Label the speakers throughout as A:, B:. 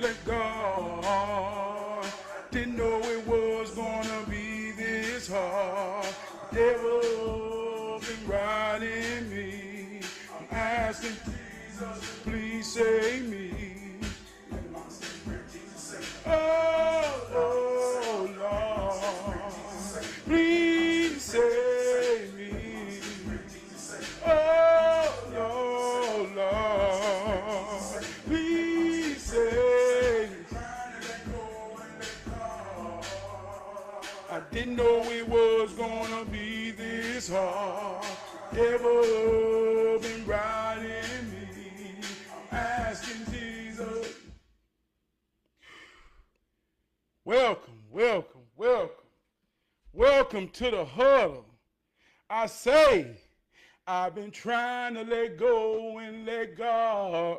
A: let God. Didn't know it was gonna be this hard. Devil been riding me. I'm asking Jesus, please save me. Oh, Lord, please save me. Oh, Lord, please save me. I didn't know it was gonna be this hard. Devil been riding me. I'm asking Jesus. Welcome, welcome, welcome. Welcome to the huddle. I say, I've been trying to let go and let God.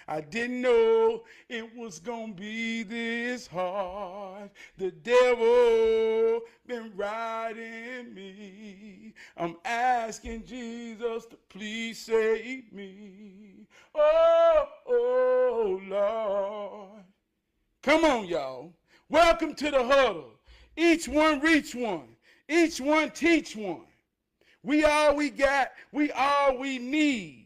A: I didn't know it was gonna be this hard. The devil been riding me. I'm asking Jesus to please save me. Oh, Lord. Come on, y'all. Welcome to the huddle. Each one reach one. Each one teach one. We all we got, we all we need.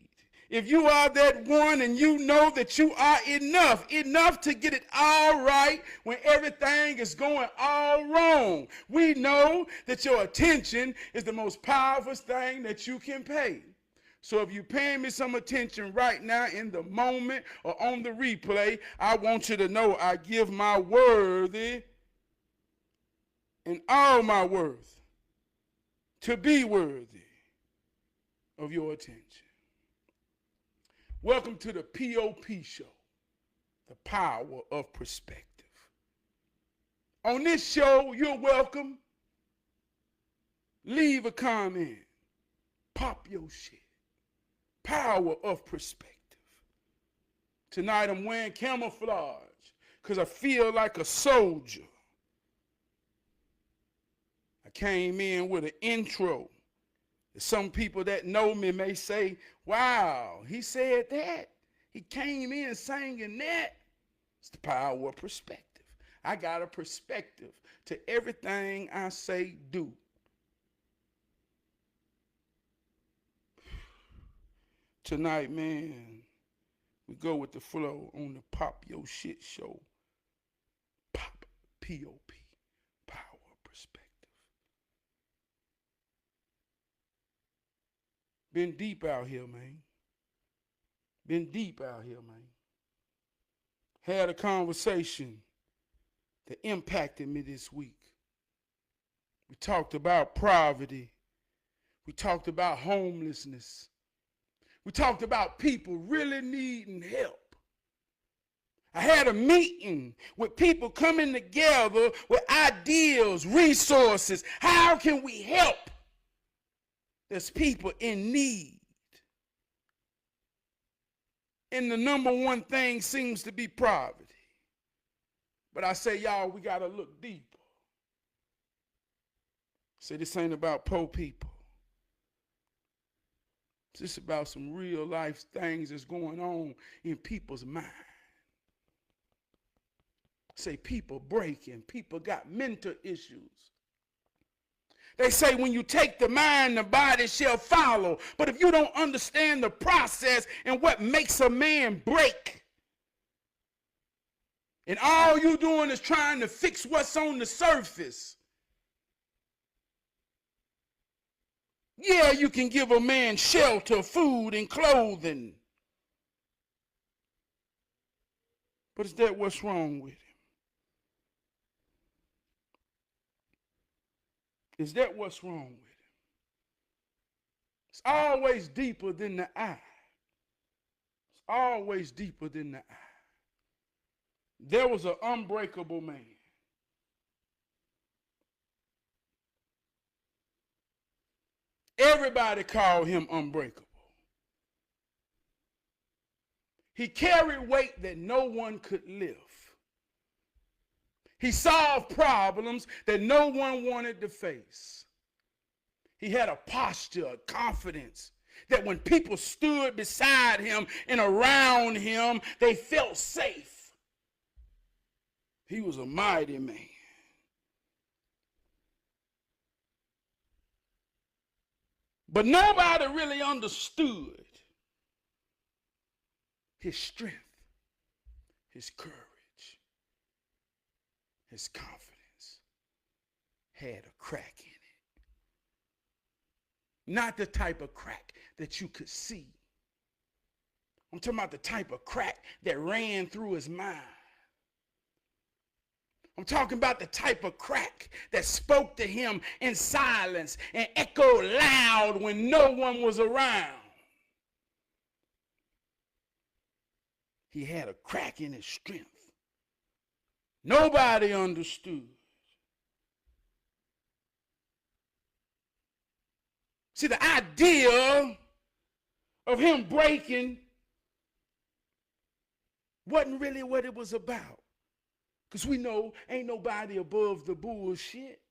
A: If you are that one and you know that you are enough to get it all right when everything is going all wrong, we know that your attention is the most powerful thing that you can pay. So if you're paying me some attention right now in the moment or on the replay, I want you to know I give my worthy and all my worth to be worthy of your attention. Welcome to the P.O.P. show, the power of perspective. On this show, you're welcome. Leave a comment. Pop your shit. Power of perspective. Tonight I'm wearing camouflage because I feel like a soldier. I came in with an intro. Some people that know me may say, wow, he said that. He came in singing that. It's the power of perspective. I got a perspective to everything I say do. Tonight, man, we go with the flow on the Pop Your Shit show. Pop, P.O.P. Power of perspective. Been deep out here, man. Been deep out here, man. Had a conversation that impacted me this week. We talked about poverty. We talked about homelessness. We talked about people really needing help. I had a meeting with people coming together with ideas, resources. How can we help? There's people in need. And the number one thing seems to be poverty. But I say, y'all, we got to look deeper. Say this ain't about poor people. It's just about some real life things that's going on in people's mind. Say people breaking, people got mental issues. They say when you take the mind, the body shall follow. But if you don't understand the process and what makes a man break, and all you doing is trying to fix what's on the surface, yeah, you can give a man shelter, food, and clothing. But is that what's wrong with him? Is that what's wrong with him? It's always deeper than the eye. It's always deeper than the eye. There was an unbreakable man. Everybody called him unbreakable. He carried weight that no one could lift. He solved problems that no one wanted to face. He had a posture, a confidence. that when people stood beside him and around him, they felt safe. He was a mighty man. But nobody really understood his strength, his courage, his confidence had a crack in it. Not the type of crack that you could see. I'm talking about the type of crack that ran through his mind. I'm talking about the type of crack that spoke to him in silence and echoed loud when no one was around. He had a crack in his strength. Nobody understood. See, the idea of him breaking wasn't really what it was about. Because we know ain't nobody above the bullshit.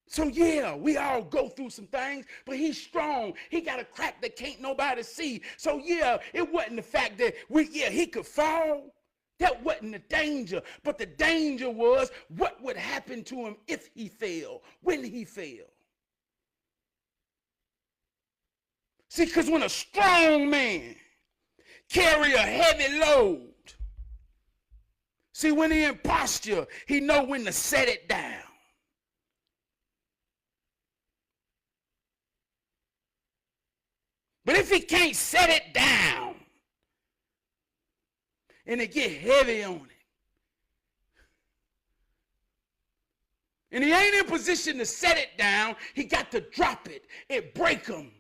A: So yeah, we all go through some things, but he's strong. He got a crack that can't nobody see. So yeah, it wasn't the fact that he could fall. That wasn't the danger. But the danger was what would happen to him if he fell, when he fell. See, because when a strong man carry a heavy load, see, when he in posture, he know when to set it down. But if he can't set it down and it get heavy on him, and he ain't in position to set it down, he got to drop it. It break him.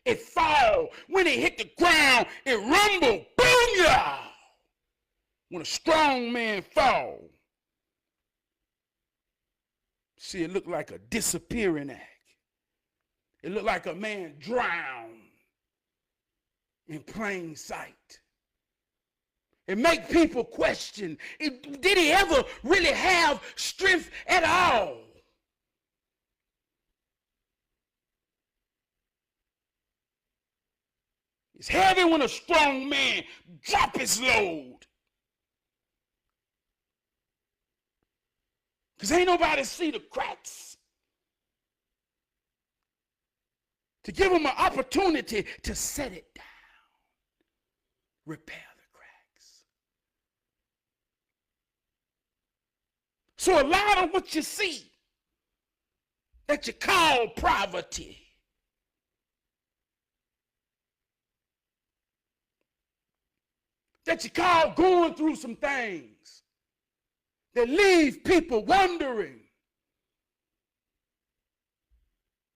A: It fall. When it hit the ground, it rumble. Boom, y'all. When a strong man fall, see, it looked like a disappearing act. It looked like a man drowned in plain sight. It make people question, did he ever really have strength at all? It's heavy when a strong man drop his load. Because ain't nobody see the cracks. To give him an opportunity to set it down. Repair the cracks. So a lot of what you see that you call poverty, that you call going through some things that leave people wondering.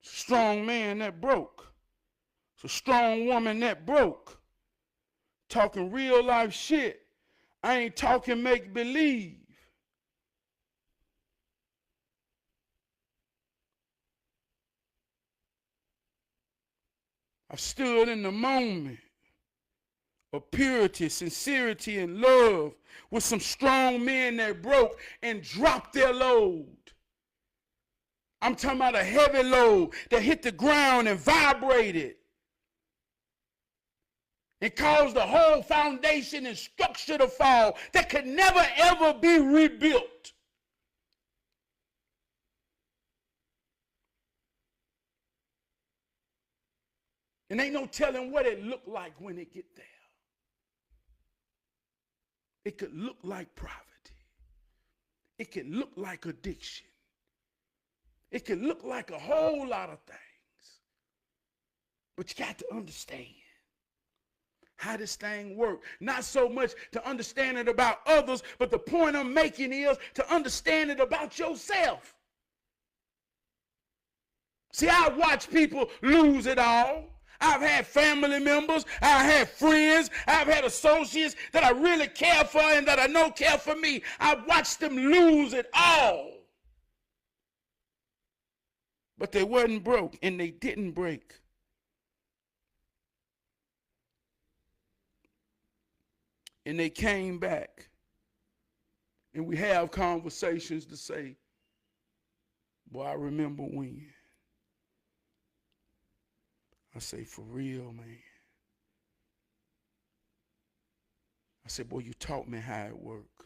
A: It's a strong man that broke. It's a strong woman that broke. Talking real life shit. I ain't talking make believe. I stood in the moment of purity, sincerity, and love with some strong men that broke and dropped their load. I'm talking about a heavy load that hit the ground and vibrated and caused the whole foundation and structure to fall that could never ever be rebuilt. And ain't no telling what it looked like when it get there. It could look like poverty. It could look like addiction. It could look like a whole lot of things. But you got to understand how this thing works. Not so much to understand it about others, but the point I'm making is to understand it about yourself. See, I watch people lose it all. I've had family members, I've had friends, I've had associates that I really care for and that I know care for me. I've watched them lose it all. But they wasn't broke and they didn't break. And they came back. And we have conversations to say, Boy, I remember when. I say, for real, man. I said, boy, you taught me how it worked.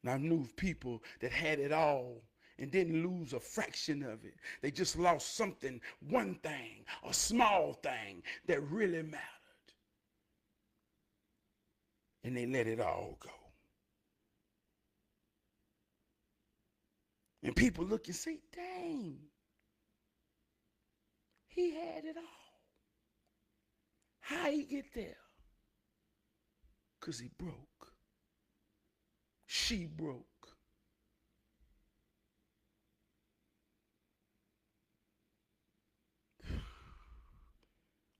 A: And I knew people that had it all and didn't lose a fraction of it. They just lost something, one thing, a small thing that really mattered. And they let it all go. And people look and say, dang, he had it all. How he get there? Because he broke. She broke.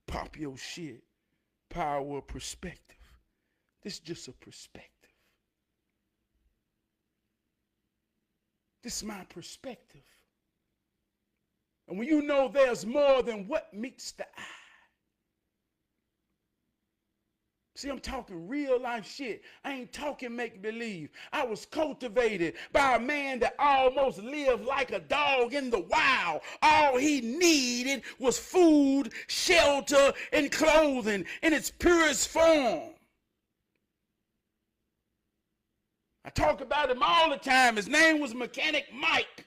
A: Pop your shit. Power of perspective. This is just a perspective. This is my perspective. And when you know there's more than what meets the eye. See, I'm talking real life shit. I ain't talking make believe. I was cultivated by a man that almost lived like a dog in the wild. All he needed was food, shelter, and clothing in its purest form. I talk about him all the time. His name was Mechanic Mike.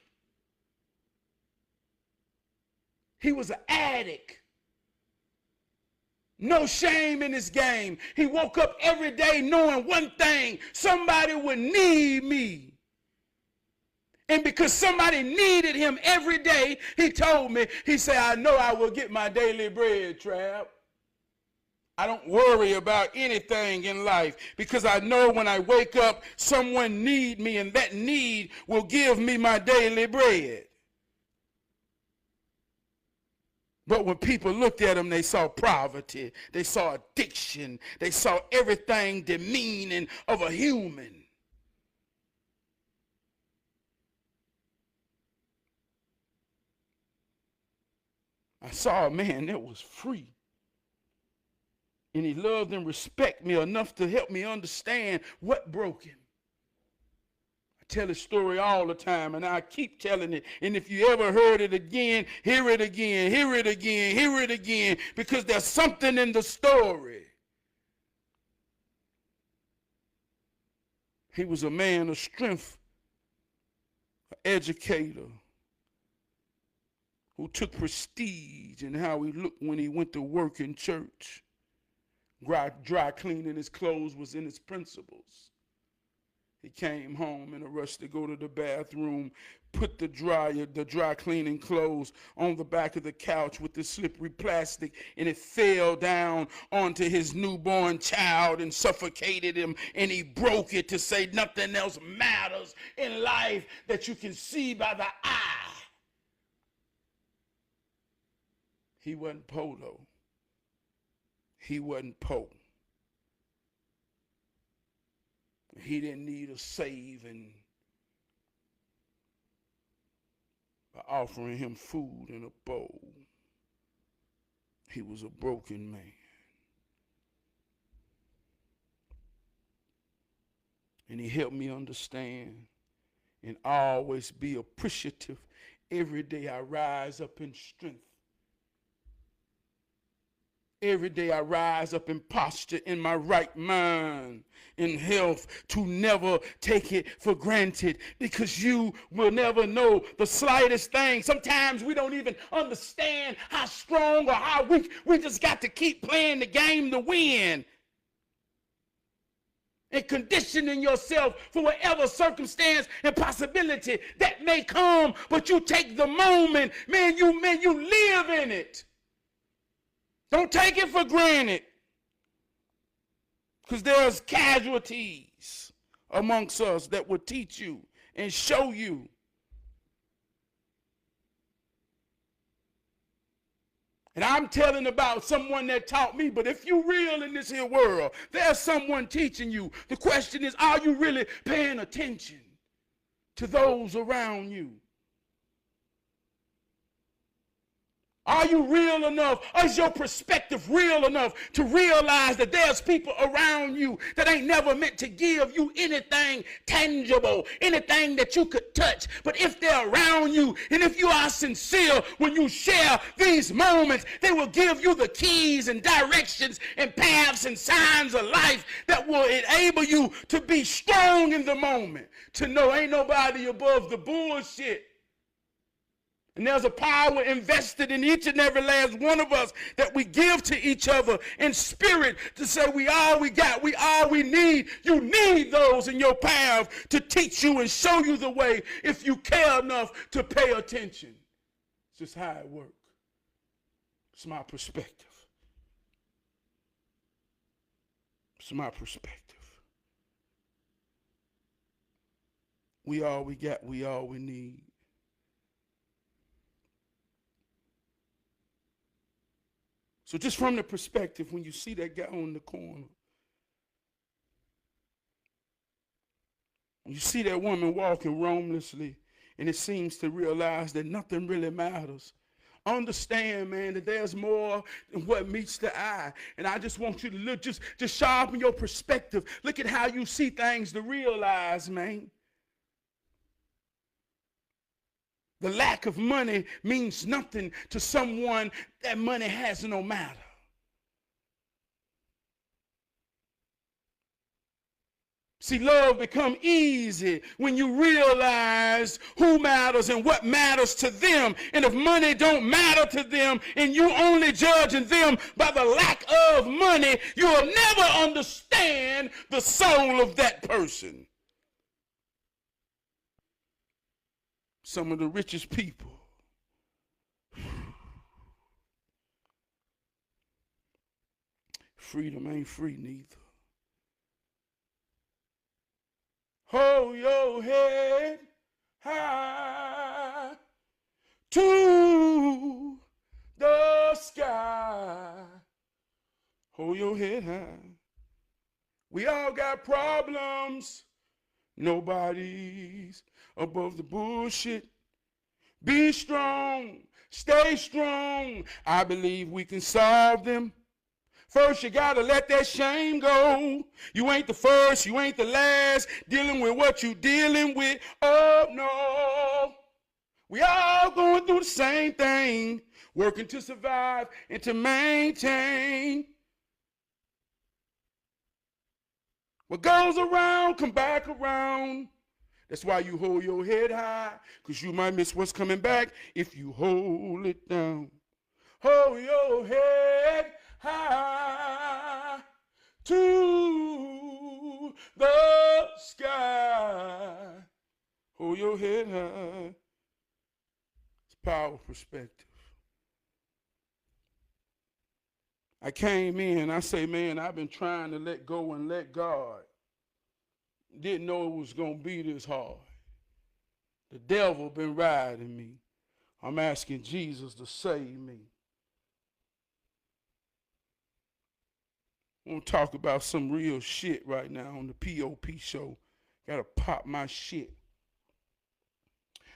A: He was an addict. No shame in his game. He woke up every day knowing one thing: somebody would need me. And because somebody needed him every day, he told me, he said, I know I will get my daily bread, Trap. I don't worry about anything in life because I know when I wake up, someone need me, and that need will give me my daily bread. But when people looked at him, they saw poverty, they saw addiction, they saw everything demeaning of a human. I saw a man that was free. And he loved and respected me enough to help me understand what broke him. I tell this story all the time, and I keep telling it. And if you ever heard it again, hear it again, hear it again, hear it again, because there's something in the story. He was a man of strength, an educator, who took prestige in how he looked when he went to work in church. Dry cleaning his clothes was in his principles. He came home in a rush to go to the bathroom, put the dry cleaning clothes on the back of the couch with the slippery plastic, and it fell down onto his newborn child and suffocated him, and he broke it to say nothing else matters in life that you can see by the eye. He wasn't Polo. He wasn't Poe. He didn't need a saving by offering him food in a bowl. He was a broken man. And he helped me understand and always be appreciative. Every day I rise up in strength. Every day I rise up in posture, in my right mind, in health, to never take it for granted, because you will never know the slightest thing. Sometimes we don't even understand how strong or how weak. We just got to keep playing the game to win. And conditioning yourself for whatever circumstance and possibility that may come, but you take the moment, man, you live in it. Don't take it for granted, because there's casualties amongst us that will teach you and show you. And I'm telling about someone that taught me, but if you're real in this here world, there's someone teaching you. The question is, are you really paying attention to those around you? Are you real enough? Is your perspective real enough to realize that there's people around you that ain't never meant to give you anything tangible, anything that you could touch? But if they're around you and if you are sincere when you share these moments, they will give you the keys and directions and paths and signs of life that will enable you to be strong in the moment, to know ain't nobody above the bullshit. And there's a power invested in each and every last one of us that we give to each other in spirit to say we all we got, we all we need. You need those in your path to teach you and show you the way if you care enough to pay attention. It's just how it works. It's my perspective. It's my perspective. We all we got, we all we need. So just from the perspective, when you see that guy on the corner, when you see that woman walking roamlessly, and it seems to realize that nothing really matters, understand, man, that there's more than what meets the eye. And I just want you to look, just sharpen your perspective. Look at how you see things to realize, man. The lack of money means nothing to someone that money has no matter. See, love becomes easy when you realize who matters and what matters to them. And if money don't matter to them and you only judging them by the lack of money, you'll never understand the soul of that person. Some of the richest people freedom ain't free neither. Hold your head high to the sky. Hold your head high. We all got problems. Nobody's above the bullshit. Be strong, stay strong. I believe we can solve them. First, you gotta let that shame go. You ain't the first, you ain't the last, dealing with what you dealing with. Oh no, we all going through the same thing, working to survive and to maintain. What goes around, come back around. That's why you hold your head high, because you might miss what's coming back if you hold it down. Hold your head high to the sky. Hold your head high. It's power perspective. I came in, I say, man, I've been trying to let go and let God. Didn't know it was going to be this hard. The devil been riding me. I'm asking Jesus to save me. I want to talk about some real shit right now on the P.O.P. show. Got to pop my shit.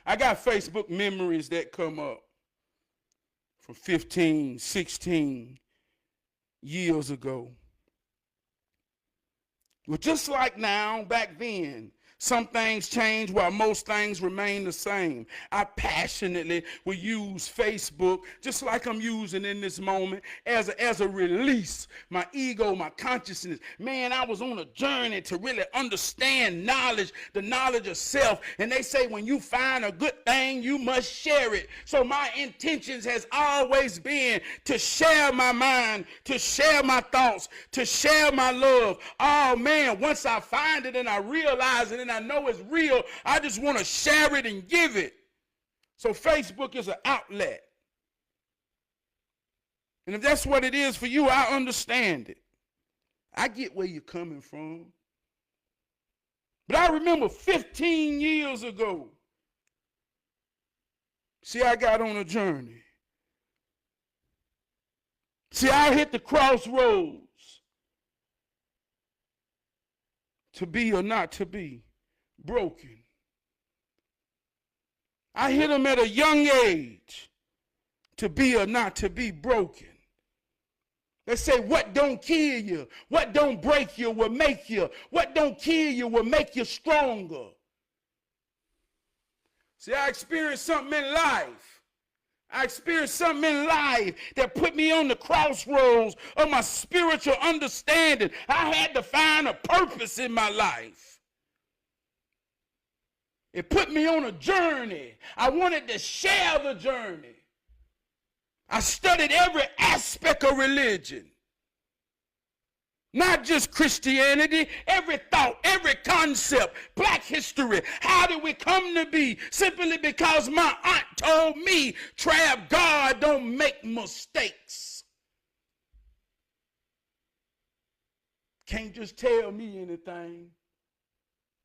A: I got Facebook memories that come up from 15, 16 years ago. Well, just like now, back then, some things change while most things remain the same. I passionately will use Facebook, just like I'm using in this moment, as a release. My ego, my consciousness. Man, I was on a journey to really understand knowledge, the knowledge of self. And they say when you find a good thing, you must share it. So my intentions has always been to share my mind, to share my thoughts, to share my love. Oh, man, once I find it and I realize it and I know it's real, I just want to share it and give it. So Facebook is an outlet. And if that's what it is for you, I understand it. I get where you're coming from. But I remember 15 years ago, see, I got on a journey. See, I hit the crossroads. To be or not to be. Broken. I hit them at a young age to be or not to be broken. They say what don't kill you, what don't break you will make you. What don't kill you will make you stronger. See, I experienced something in life. I experienced something in life that put me on the crossroads of my spiritual understanding. I had to find a purpose in my life. It put me on a journey. I wanted to share the journey. I studied every aspect of religion. Not just Christianity, every thought, every concept, black history. How did we come to be? Simply because my aunt told me, Trav, God don't make mistakes. Can't just tell me anything.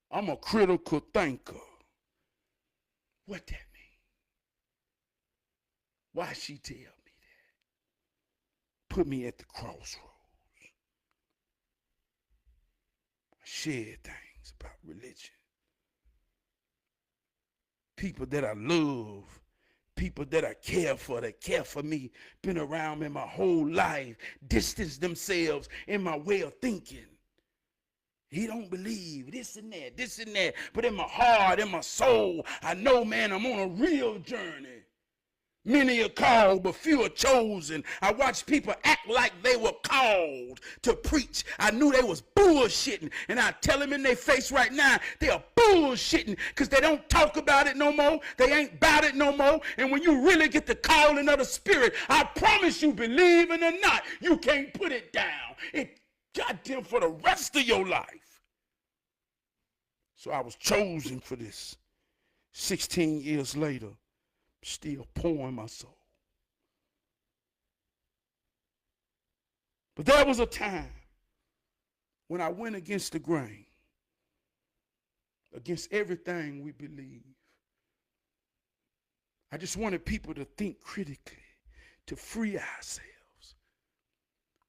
A: I'm a critical thinker. What that mean? Why she tell me that? Put me at the crossroads. Share things about religion. People that I love, people that I care for, that care for me, been around me my whole life, distance themselves in my way of thinking. He don't believe this and that, but in my heart, in my soul, I know, man, I'm on a real journey. Many are called, but few are chosen. I watched people act like they were called to preach. I knew they was bullshitting, and I tell them in their face right now, they are bullshitting because they don't talk about it no more. They ain't about it no more. And when you really get the calling of the Spirit, I promise you, believe it or not, you can't put it down. It goddamn for the rest of your life. So I was chosen for this. 16 years later, still pouring my soul. But there was a time when I went against the grain, against everything we believe. I just wanted people to think critically, to free ourselves.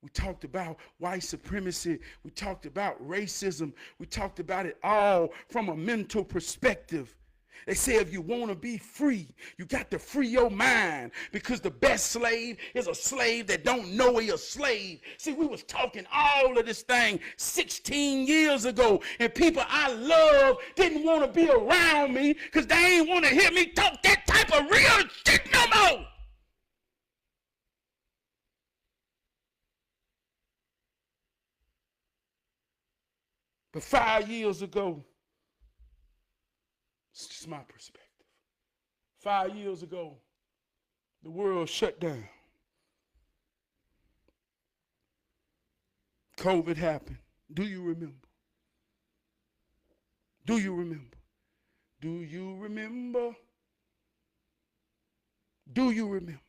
A: We talked about white supremacy. We talked about racism. We talked about it all from a mental perspective. They say if you want to be free, you got to free your mind, because the best slave is a slave that don't know he a slave. See, we was talking all of this thing 16 years ago, and people I love didn't want to be around me because they ain't want to hear me talk that type of real shit no more. But 5 years ago, it's just my perspective. 5 years ago, the world shut down. COVID happened. Do you remember? Do you remember? Do you remember? Do you remember?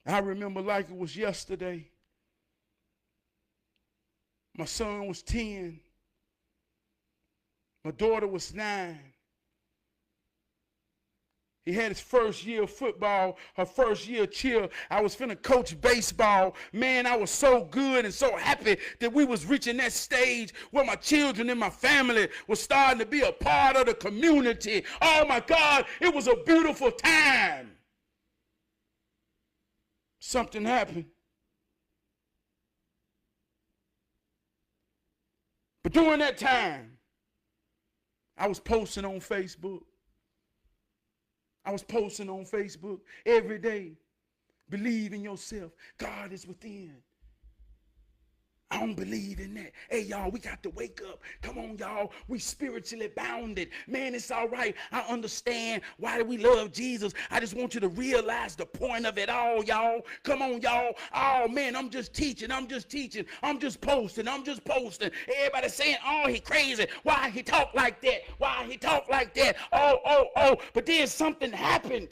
A: I remember like it was yesterday. My son was 10. My daughter was 9. He had his first year of football, her first year of cheer. I was finna coach baseball. Man, I was so good and so happy that we was reaching that stage where my children and my family was starting to be a part of the community. Oh my God, it was a beautiful time. Something happened. But during that time, I was posting on Facebook. I was posting on Facebook every day. Believe in yourself. God is within. I don't believe in that. Hey, y'all, we got to wake up. Come on, y'all. We spiritually bounded. Man, it's all right. I understand why we love Jesus. I just want you to realize the point of it all, y'all. Come on, y'all. Oh, man, I'm just teaching. I'm just teaching. I'm just posting. I'm just posting. Everybody saying, oh, he crazy. Why he talk like that? Why he talk like that? Oh. But then something happened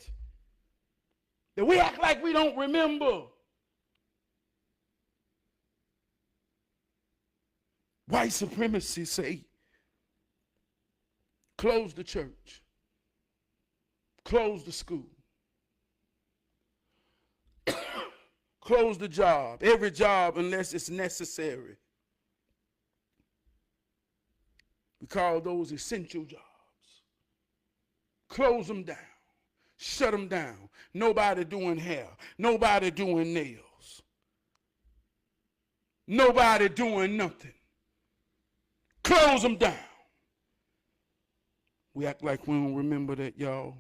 A: that we act like we don't remember. White supremacy say, close the church, close the school, close the job, every job unless it's necessary. We call those essential jobs. Close them down. Shut them down. Nobody doing hair. Nobody doing nails. Nobody doing nothing. Close them down. We act like we don't remember that, y'all.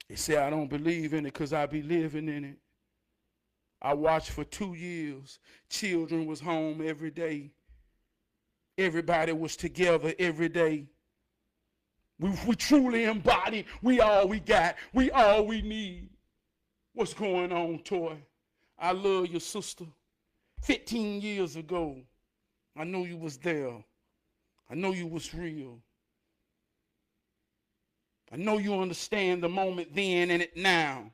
A: They say I don't believe in it because I be living in it. I watched for 2 years. Children was home every day. Everybody was together every day. We truly embodied, we all we got, we all we need. What's going on, Toy? I love your sister. 15 years ago, I know you was there. I know you was real. I know you understand the moment then and it now.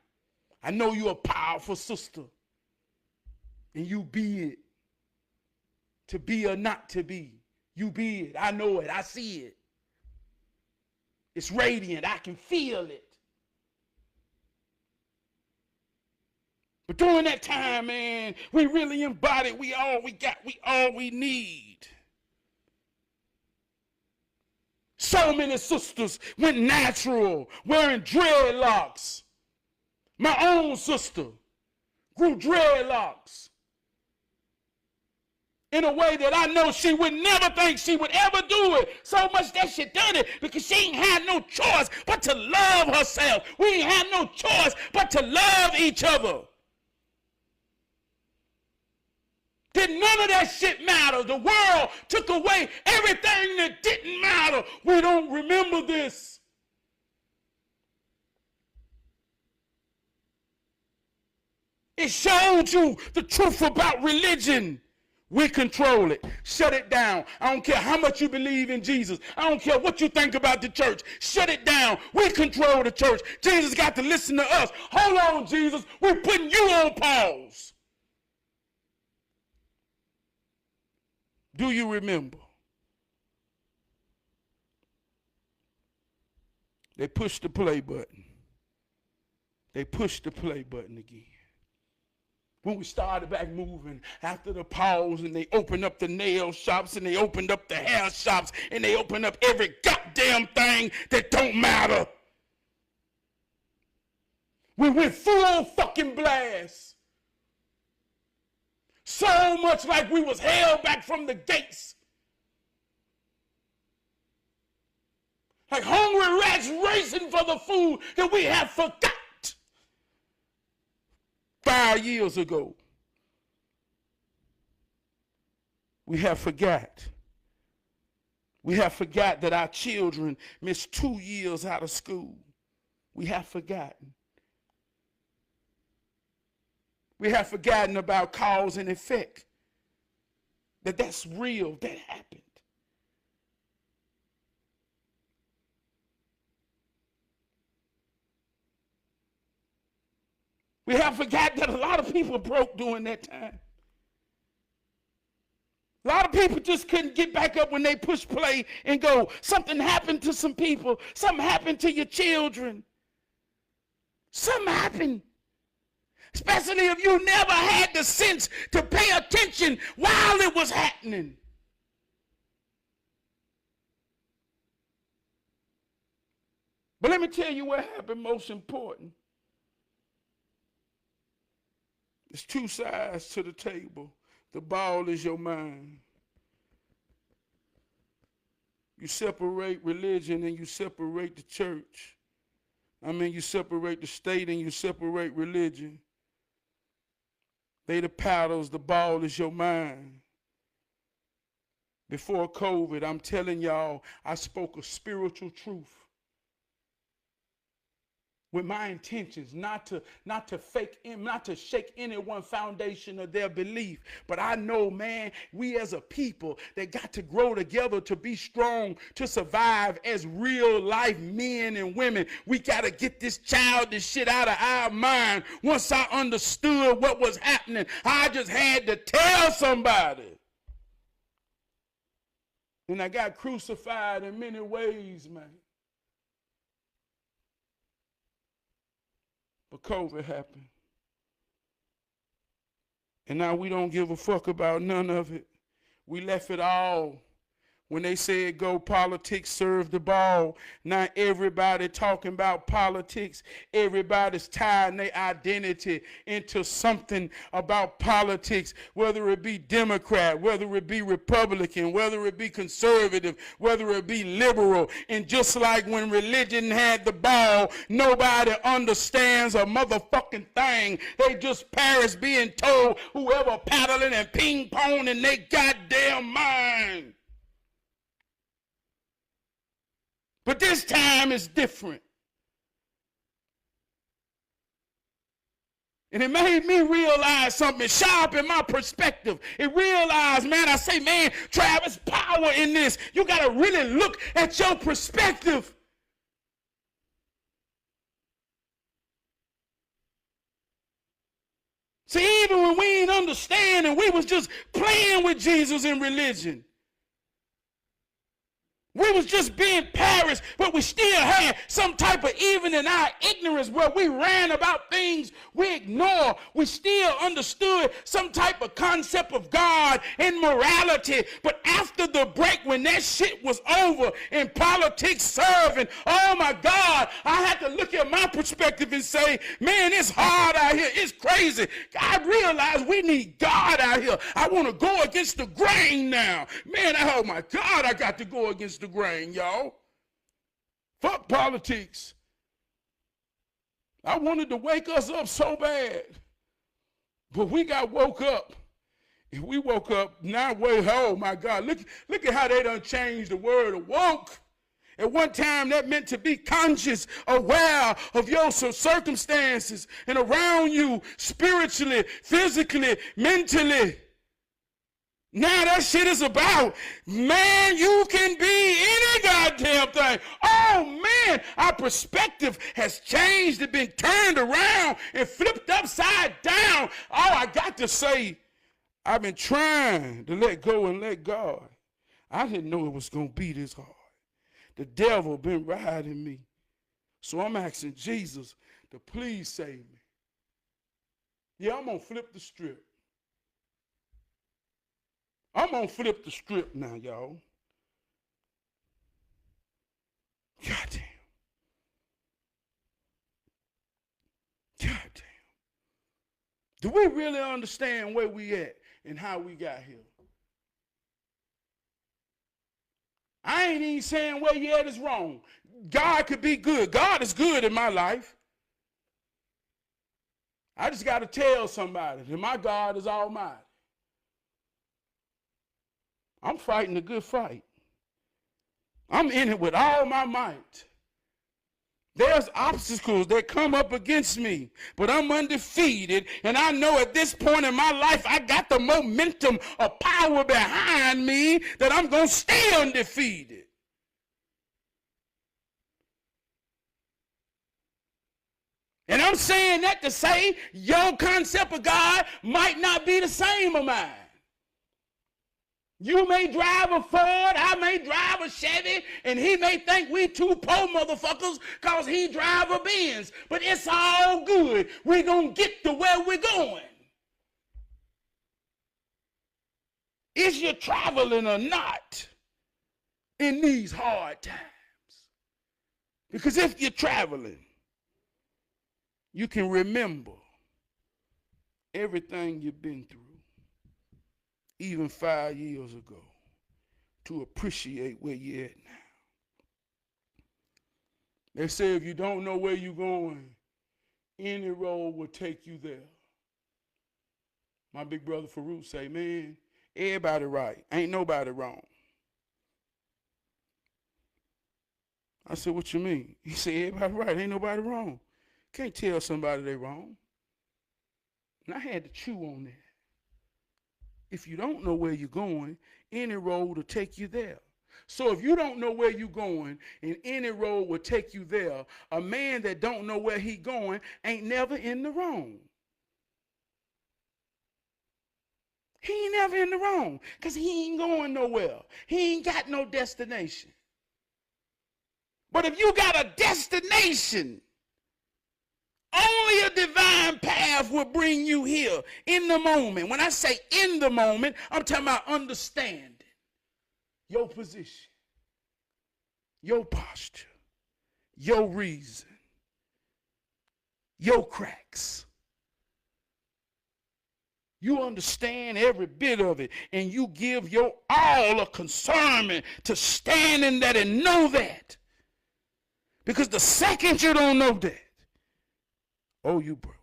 A: I know you're a powerful sister. And you be it. To be or not to be. You be it. I know it. I see it. It's radiant. I can feel it. But during that time, man, we really embodied, we all we got, we all we need. So many sisters went natural, wearing dreadlocks. My own sister grew dreadlocks in a way that I know she would never think she would ever do it. So much that she done it because she ain't had no choice but to love herself. We ain't had no choice but to love each other. Did none of that shit matter. The world took away everything that didn't matter. We don't remember this. It showed you the truth about religion. We control it. Shut it down. I don't care how much you believe in Jesus. I don't care what you think about the church. Shut it down. We control the church. Jesus got to listen to us. Hold on, Jesus. We're putting you on pause. Do you remember? They pushed the play button. They pushed the play button again. When we started back moving after the pause and they opened up the nail shops and they opened up the hair shops and they opened up every goddamn thing that don't matter. We went full fucking blast. So much like we was held back from the gates. Like hungry rats racing for the food that we have forgot 5 years ago. We have forgot. We have forgot that our children missed 2 years out of school. We have forgotten. We have forgotten about cause and effect. That's real. That happened. We have forgotten that a lot of people broke during that time. A lot of people just couldn't get back up when they push play and go, something happened to some people. Something happened to your children. Something happened. Especially if you never had the sense to pay attention while it was happening. But let me tell you what happened most important. There's two sides to the table. The ball is your mind. You separate religion and you separate the church. You separate the state and you separate religion. They the paddles, the ball is your mind. Before COVID, I'm telling y'all, I spoke a spiritual truth. With my intentions, not to shake anyone's foundation of their belief. But I know, man, we as a people that got to grow together to be strong, to survive as real life men and women. We got to get this childish shit out of our mind. Once I understood what was happening, I just had to tell somebody. And I got crucified in many ways, man. But COVID happened. And now we don't give a fuck about none of it. We left it all When they said go politics, serve the ball. Now everybody talking about politics. Everybody's tying their identity into something about politics, whether it be Democrat, whether it be Republican, whether it be conservative, whether it be liberal. And just like when religion had the ball, nobody understands a motherfucking thing. They just perish being told whoever paddling and ping pong in their goddamn mind. But this time is different. And it made me realize something sharp in my perspective. It realized, man, I say, man, Travis, power in this. You got to really look at your perspective. See, even when we ain't understanding, we was just playing with Jesus in religion. We was just being Paris, but we still had some type of, even in our ignorance where we ran about things we ignore, we still understood some type of concept of God and morality. But after the break, when that shit was over and politics serving, oh my God, I had to look at my perspective and say, man, it's hard out here. It's crazy. I realize we need God out here. I want to go against the grain now. Man, oh my God, I got to go against the grain, y'all. Fuck politics. I wanted to wake us up so bad, but we got woke up. If we woke up now, oh my God, look at how they done changed the word awoke. At one time, that meant to be conscious, aware of your circumstances and around you spiritually, physically, mentally. Now that shit is about, man, you can be any goddamn thing. Oh, man, our perspective has changed and been turned around and flipped upside down. Oh, I got to say, I've been trying to let go and let God. I didn't know it was going to be this hard. The devil been riding me. So I'm asking Jesus to please save me. Yeah, I'm going to flip the strip. I'm going to flip the strip now, y'all. Goddamn. Goddamn. Do we really understand where we at and how we got here? I ain't even saying where you at is wrong. God could be good. God is good in my life. I just got to tell somebody that my God is almighty. I'm fighting a good fight. I'm in it with all my might. There's obstacles that come up against me, but I'm undefeated, and I know at this point in my life I got the momentum of power behind me that I'm going to stay undefeated. And I'm saying that to say your concept of God might not be the same of mine. You may drive a Ford, I may drive a Chevy, and he may think we two poor motherfuckers because he drive a Benz. But it's all good. We're going to get to where we're going. Is you traveling or not in these hard times? Because if you're traveling, you can remember everything you've been through. Even 5 years ago, to appreciate where you're at now. They say if you don't know where you're going, any road will take you there. My big brother Farouk say, man, everybody right, ain't nobody wrong. I said, what you mean? He said, everybody right, ain't nobody wrong. Can't tell somebody they wrong. And I had to chew on that. If you don't know where you're going, any road will take you there. So if you don't know where you're going and any road will take you there, a man that don't know where he going ain't never in the wrong. He ain't never in the wrong because he ain't going nowhere. He ain't got no destination. But if you got a destination, only a divine path will bring you here in the moment. When I say in the moment, I'm talking about understanding. your position, your posture, your reason, your cracks. You understand every bit of it, and you give your all a concernment to stand in that and know that. Because the second you don't know that, oh, you broke.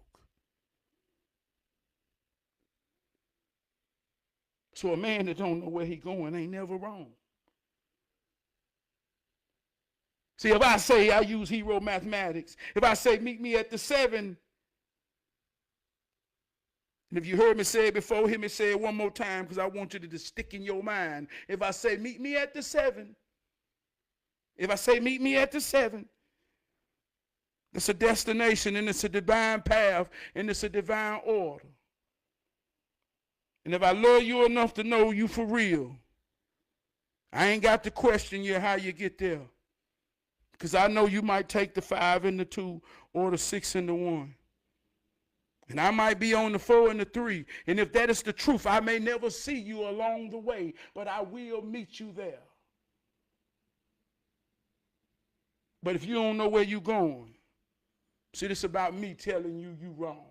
A: So a man that don't know where he going ain't never wrong. See, if I say, I use hero mathematics, if I say meet me at the 7, and if you heard me say it before, hear me say it one more time because I want you to just stick in your mind. If I say meet me at the 7, if I say meet me at the 7, it's a destination and it's a divine path and it's a divine order. And if I love you enough to know you for real, I ain't got to question you how you get there. Because I know you might take the 5 and the 2 or the 6 and the 1. And I might be on the 4 and the 3. And if that is the truth, I may never see you along the way, but I will meet you there. But if you don't know where you're going, see, this is about me telling you you wrong.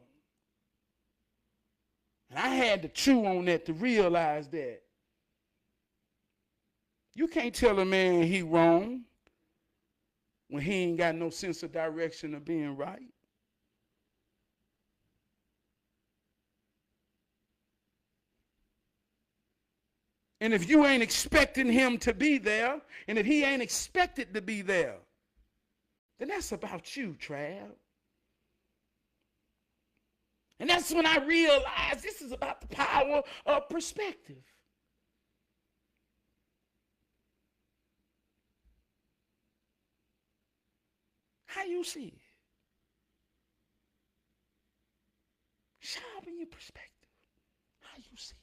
A: And I had to chew on that to realize that you can't tell a man he wrong when he ain't got no sense of direction of being right. And if you ain't expecting him to be there, and if he ain't expected to be there, then that's about you, Trav. And that's when I realized this is about the power of perspective. How you see it? Sharpen your perspective. How you see it?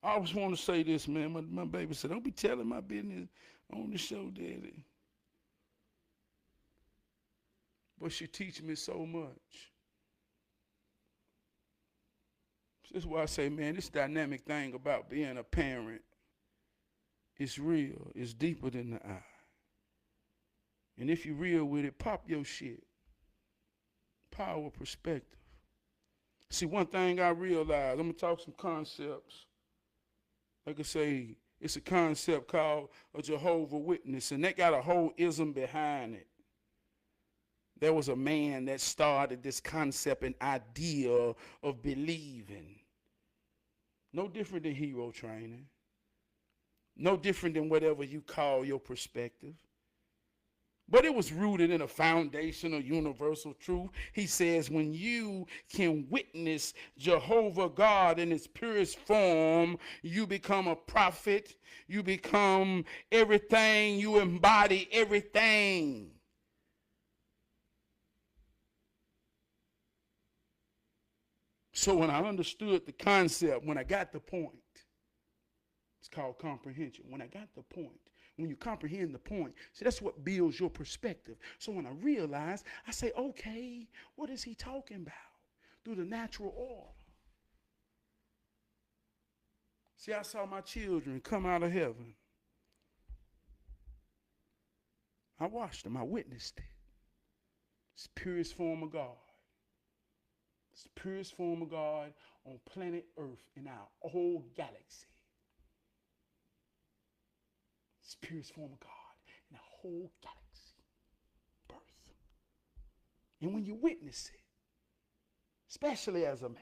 A: I always want to say this, man. My baby said, don't be telling my business on the show, Daddy. But she teach me so much. This is why I say, man, this dynamic thing about being a parent is real. It's deeper than the eye. And if you're real with it, pop your shit. Power perspective. See, one thing I realized, I'm going to talk some concepts. Like I say, it's a concept called a Jehovah's Witness, and that got a whole ism behind it. There was a man that started this concept and idea of believing. No different than hero training. No different than whatever you call your perspective. But it was rooted in a foundational universal truth. He says when you can witness Jehovah God in its purest form, you become a prophet. You become everything. You embody everything. So when I understood the concept, when I got the point, it's called comprehension. When I got the point, when you comprehend the point, see, that's what builds your perspective. So when I realized, I say, okay, what is he talking about? Through the natural order. See, I saw my children come out of heaven. I watched them. I witnessed it. It's the purest form of God. It's the purest form of God on planet Earth in our whole galaxy. It's the purest form of God in our whole galaxy. Birth. And when you witness it, especially as a man,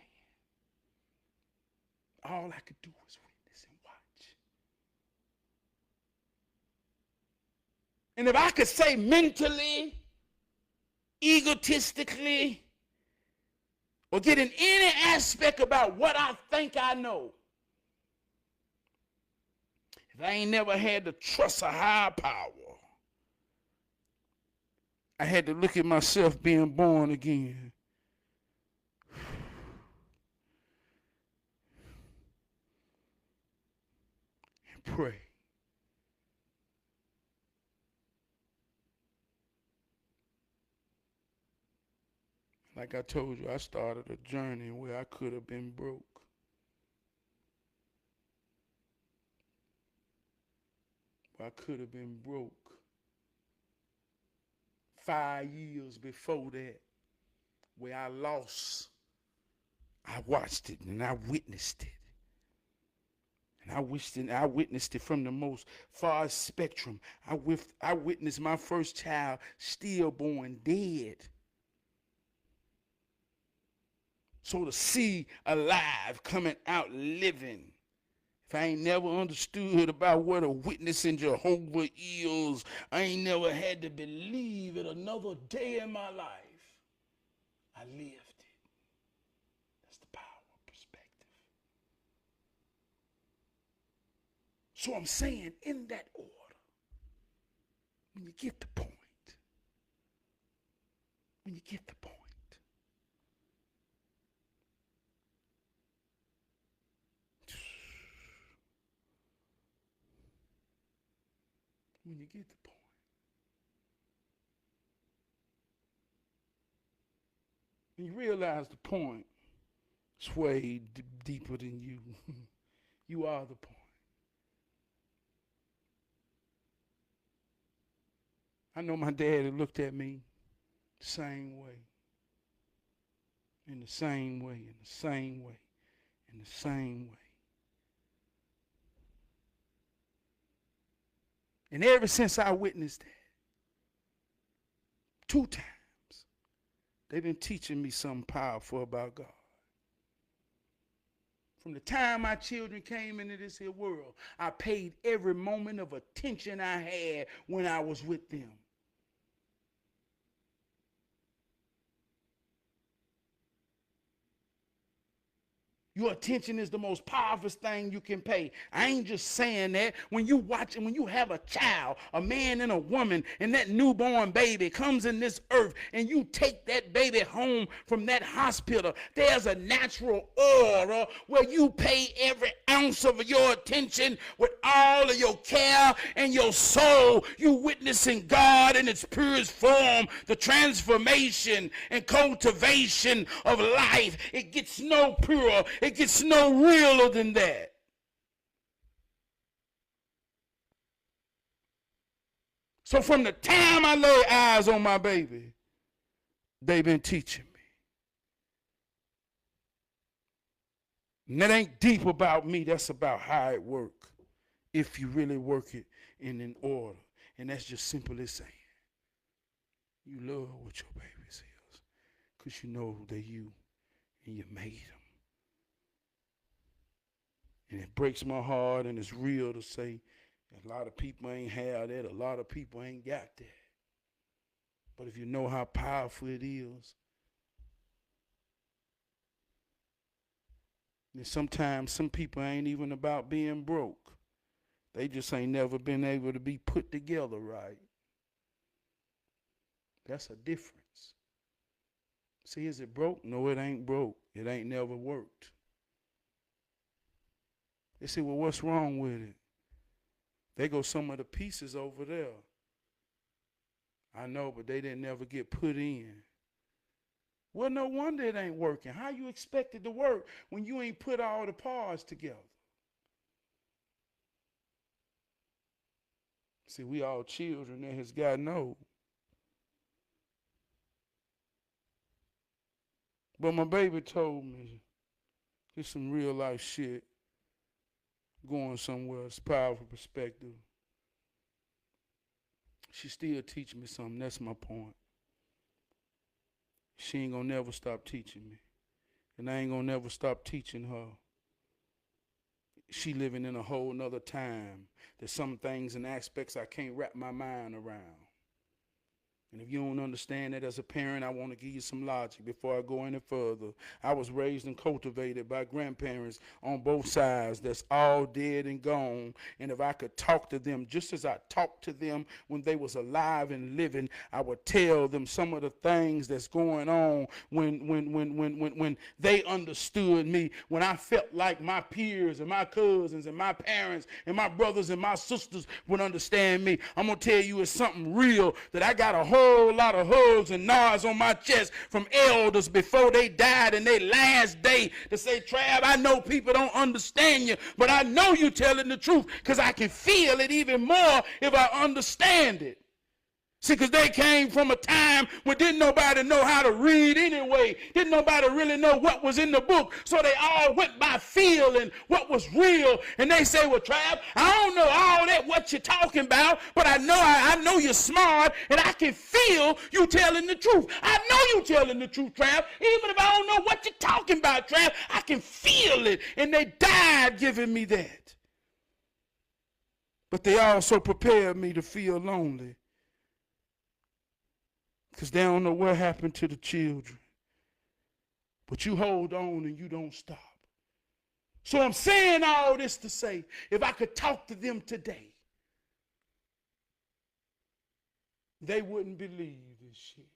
A: all I could do was witness and watch. And if I could say mentally, egotistically, or get in any aspect about what I think I know, if I ain't never had to trust a higher power, I had to look at myself being born again. And pray. Like I told you, I started a journey where I could have been broke. I could have been broke. 5 years before that, where I lost, I watched it and I witnessed it. And I witnessed it from the most far spectrum. I witnessed my first child stillborn, dead. So to see alive, coming out living. If I ain't never understood about what a witness in Jehovah is, I ain't never had to believe it another day in my life. I lived it. That's the power of perspective. So I'm saying in that order, when you get the point, when you get the point, when you get the point, and you realize the point is way deeper than you. You are the point. I know my daddy looked at me the same way, in the same way, in the same way, in the same way. And ever since I witnessed that, 2 times, they've been teaching me something powerful about God. From the time my children came into this here world, I paid every moment of attention I had when I was with them. Your attention is the most powerful thing you can pay. I ain't just saying that. When you watch and when you have a child, a man and a woman, and that newborn baby comes in this earth, and you take that baby home from that hospital, there's a natural order where you pay every ounce of your attention with all of your care and your soul. You witnessing God in its purest form, the transformation and cultivation of life. It gets no purer. It gets no realer than that. So from the time I lay eyes on my baby, they've been teaching me. And that ain't deep about me. That's about how it works. If you really work it in an order. And that's just simple as saying, you love what your baby is. Because you know they're you and you made them. And it breaks my heart, and it's real to say a lot of people ain't have that. A lot of people ain't got that. But if you know how powerful it is, then sometimes some people ain't even about being broke. They just ain't never been able to be put together right. That's a difference. See, is it broke? No, it ain't broke. It ain't never worked. They say, well, what's wrong with it? They go some of the pieces over there. I know, but they didn't never get put in. Well, no wonder it ain't working. How you expect it to work when you ain't put all the parts together? See, we all children that has gotten old. But my baby told me, it's some real life shit going somewhere. It's powerful perspective. She still teaching me something. That's my point. She ain't gonna never stop teaching me. And I ain't gonna never stop teaching her. She living in a whole nother time. There's some things and aspects I can't wrap my mind around. And if you don't understand that as a parent, I want to give you some logic before I go any further. I was raised and cultivated by grandparents on both sides that's all dead and gone. And if I could talk to them just as I talked to them when they was alive and living, I would tell them some of the things that's going on when they understood me, when I felt like my peers and my cousins and my parents and my brothers and my sisters would understand me. I'm going to tell you it's something real that I got a whole whole lot of hugs and nods on my chest from elders before they died in their last day to say, Trav, I know people don't understand you, but I know you telling the truth because I can feel it even more if I understand it. See, because they came from a time when didn't nobody know how to read anyway. Didn't nobody really know what was in the book. So they all went by feeling what was real. And they say, well, Trav, I don't know all that what you're talking about, but I know you're smart, and I can feel you telling the truth. I know you telling the truth, Trav. Even if I don't know what you're talking about, Trav, I can feel it. And they died giving me that. But they also prepared me to feel lonely, because they don't know what happened to the children. But you hold on and you don't stop. So I'm saying all this to say, if I could talk to them today, they wouldn't believe this shit.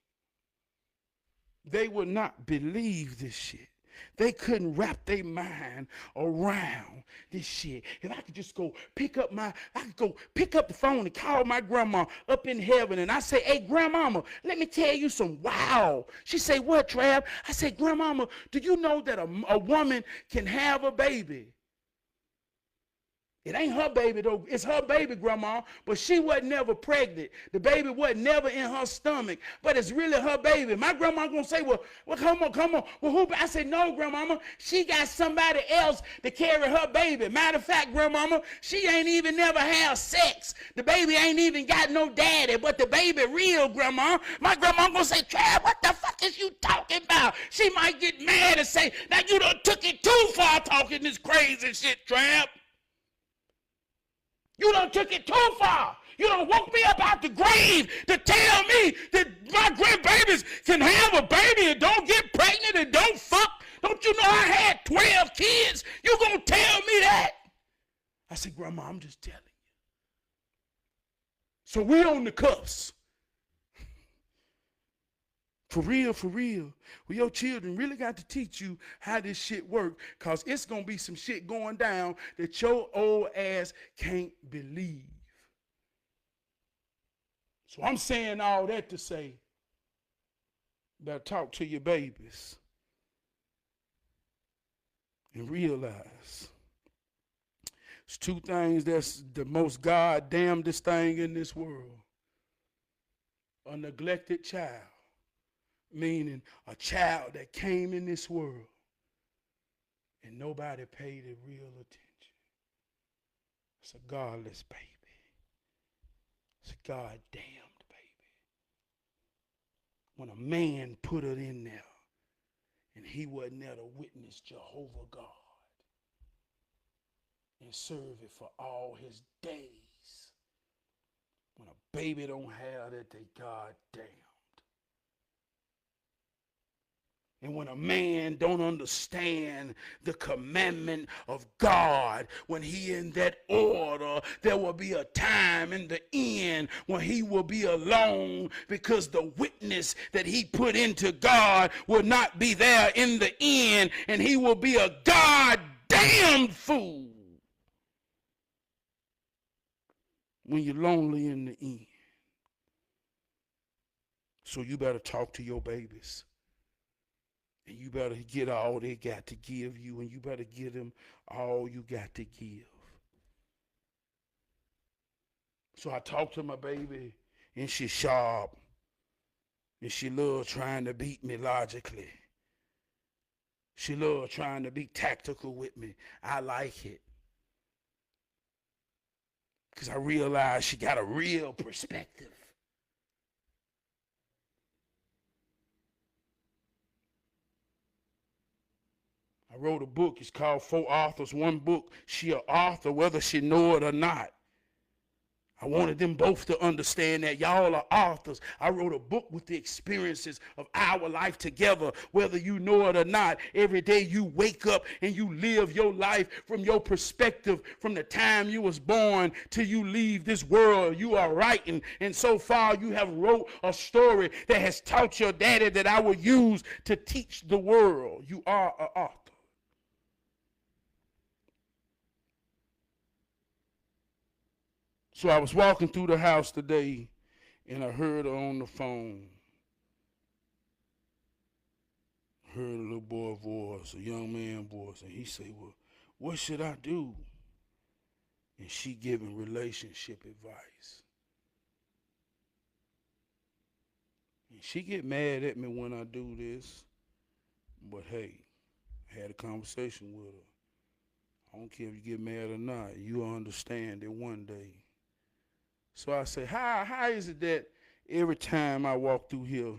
A: They would not believe this shit. They couldn't wrap their mind around this shit. If I could just go pick up the phone and call my grandma up in heaven, and I say, hey, grandmama, let me tell you some wow. She say, what, Trav? I say, grandmama, do you know that a woman can have a baby? It ain't her baby, though. It's her baby, Grandma, but she wasn't never pregnant. The baby wasn't never in her stomach, but it's really her baby. My grandma gonna say, well, come on. Well, who? I said, no, Grandmama, she got somebody else to carry her baby. Matter of fact, Grandmama, she ain't even never had sex. The baby ain't even got no daddy, but the baby real, Grandma. My grandma gonna say, Trav, what the fuck is you talking about? She might get mad and say, now you done took it too far talking this crazy shit, Trav. You done took it too far. You done woke me up out the grave to tell me that my grandbabies can have a baby and don't get pregnant and don't fuck. Don't you know I had 12 kids? You gonna tell me that? I said, Grandma, I'm just telling you. So we on the cuffs. For real. Well, your children really got to teach you how this shit work, because it's going to be some shit going down that your old ass can't believe. So I'm saying all that to say that talk to your babies and realize it's two things that's the most goddamnedest thing in this world. A neglected child. Meaning a child that came in this world and nobody paid it real attention. It's a godless baby. It's a goddamned baby. When a man put it in there and he wasn't there to witness Jehovah God and serve it for all his days. When a baby don't have that, they goddamn. And when a man don't understand the commandment of God, when he in that order, there will be a time in the end when he will be alone, because the witness that he put into God will not be there in the end, and he will be a goddamn fool when you're lonely in the end. So you better talk to your babies. And you better get all they got to give you, and you better give them all you got to give. So I talked to my baby, and she's sharp, and she loves trying to beat me logically. She loves trying to be tactical with me. I like it, because I realize she got a real perspective. I wrote a book. It's called Four Authors, One Book. She an author whether she know it or not. I wanted them both to understand that y'all are authors. I wrote a book with the experiences of our life together, whether you know it or not. Every day you wake up and you live your life from your perspective, from the time you was born till you leave this world. You are writing, and so far you have wrote a story that has taught your daddy that I will use to teach the world. You are an author. So I was walking through the house today, And I heard her on the phone. Heard a little boy voice, a young man voice, and he said, well, what should I do? And she giving relationship advice. And she get mad at me when I do this, but hey, I had a conversation with her. I don't care if you get mad or not, you'll understand it one day. So I say, how is it that every time I walk through here,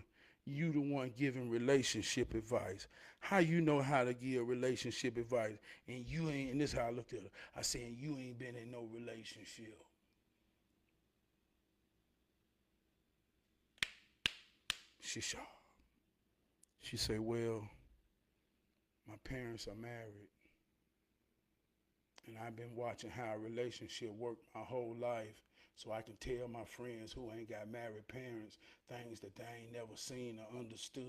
A: you the one giving relationship advice? How you know how to give relationship advice? And you ain't, and this is how I looked at her. I said, you ain't been in no relationship. She shocked. She said, well, my parents are married. And I've been watching how a relationship work my whole life, so I can tell my friends who ain't got married parents things that they ain't never seen or understood.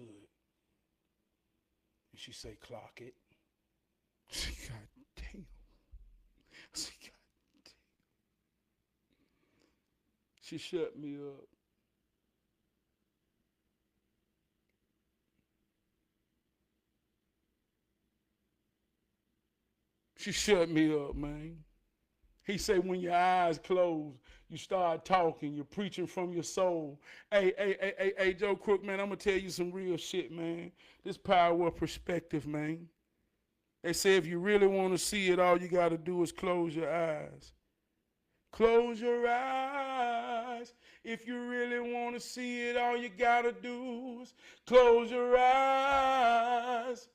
A: And she say, clock it. I said, God damn. I said, God damn. She shut me up. She shut me up, man. He said, when your eyes close, you start talking, you're preaching from your soul. Hey, Joe Crook, man, I'm going to tell you some real shit, man. This power of perspective, man. They say if you really want to see it, all you got to do is close your eyes. Close your eyes. If you really want to see it, all you got to do is close your eyes.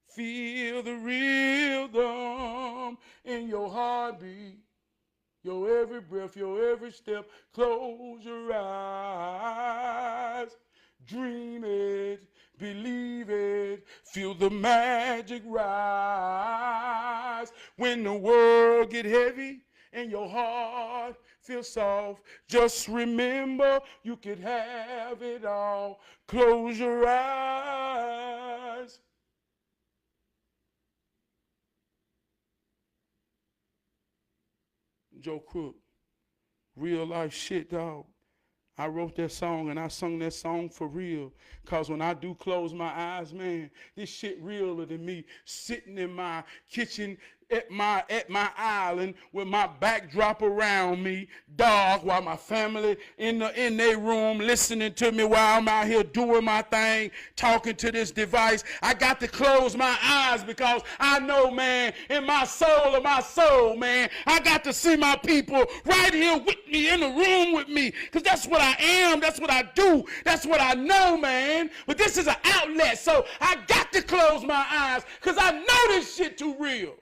A: Feel the rhythm in your heartbeat, your every breath, your every step. Close your eyes. Dream it, believe it, feel the magic rise. When the world get heavy and your heart feels soft, just remember you could have it all. Close your eyes. Joe Crook, real life shit, dog. I wrote that song and I sung that song for real. Cause when I do close my eyes, man, this shit realer than me sitting in my kitchen at my island with my backdrop around me, dark, while my family in their room listening to me while I'm out here doing my thing, talking to this device. I got to close my eyes because I know, man, in my soul, man, I got to see my people right here with me, in the room with me, because that's what I am, that's what I do, that's what I know, man. But this is an outlet, so I got to close my eyes because I know this shit too real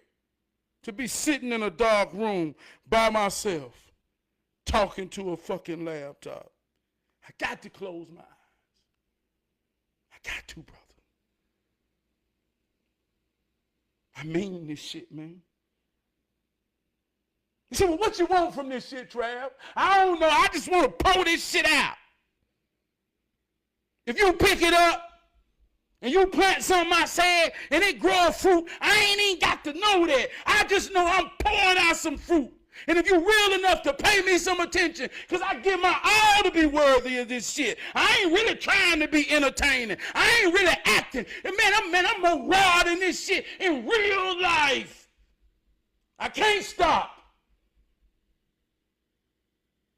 A: to be sitting in a dark room by myself talking to a fucking laptop. I got to close my eyes. I got to, brother. I mean this shit, man. You say, well, what you want from this shit, Trav? I don't know. I just want to pour this shit out. If you pick it up and you plant something I said and it grow a fruit, I ain't even got to know that. I just know I'm pouring out some fruit. And if you're real enough to pay me some attention, because I give my all to be worthy of this shit. I ain't really trying to be entertaining. I ain't really acting. And I'm more raw than this shit in real life. I can't stop.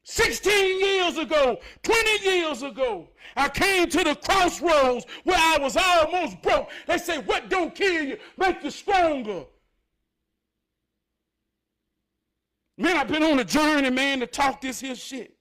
A: 16 years ago, 20 years ago, I came to the crossroads where I was almost broke. They say, what don't kill you, make you stronger. Man, I've been on a journey, man, to talk this here shit.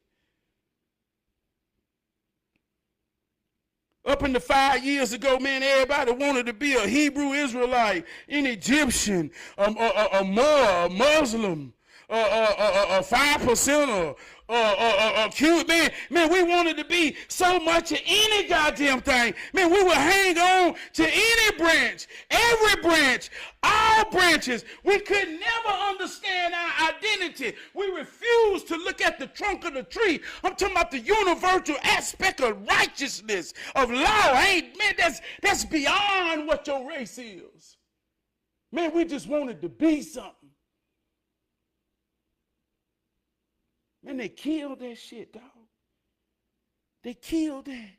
A: Up in the 5 years ago, man, everybody wanted to be a Hebrew Israelite, an Egyptian, a Moor, a Muslim, a 5%er, a Cuban. Man, we wanted to be so much of any goddamn thing. Man, we would hang on to any branch, every branch, all branches. We could never understand our identity. We refused to look at the trunk of the tree. I'm talking about the universal aspect of righteousness, of law. Man, that's beyond what your race is. Man, we just wanted to be something. Man, they killed that shit, dog. They killed that.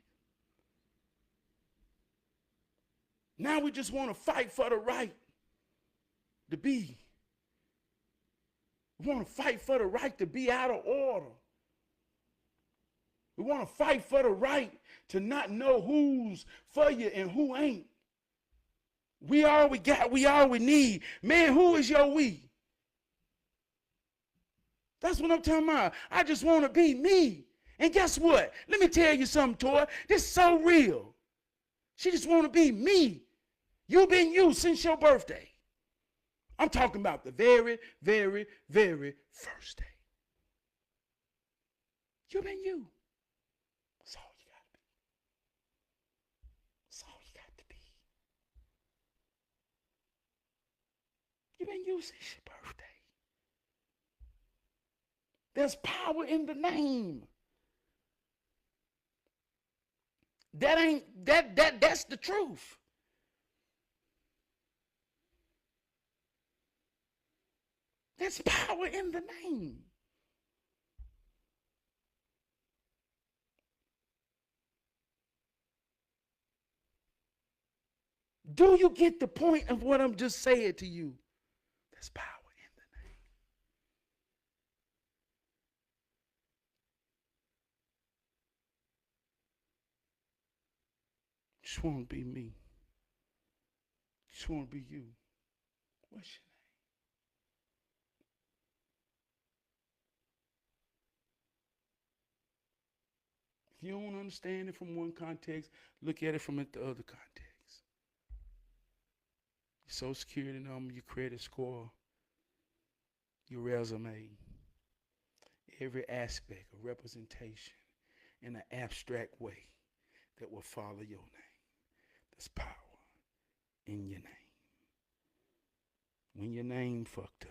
A: Now we just want to fight for the right to be. We want to fight for the right to be out of order. We want to fight for the right to not know who's for you and who ain't. We all we got, we all we need. Man, who is your we? That's what I'm talking about. I just want to be me. And guess what? Let me tell you something, Tori. This is so real. She just want to be me. You've been you since your birthday. I'm talking about the very, very, very first day. You've been you. That's all you got to be. That's all you got to be. You've been you since your birthday. There's power in the name. That's the truth. There's power in the name. Do you get the point of what I'm just saying to you? There's power in the name. Just want to be me. Just want to be you. What's your name? If you don't understand it from one context, look at it from the other context. Your social security number, your credit score, your resume, every aspect of representation in an abstract way that will follow your name. There's power in your name. When your name fucked up,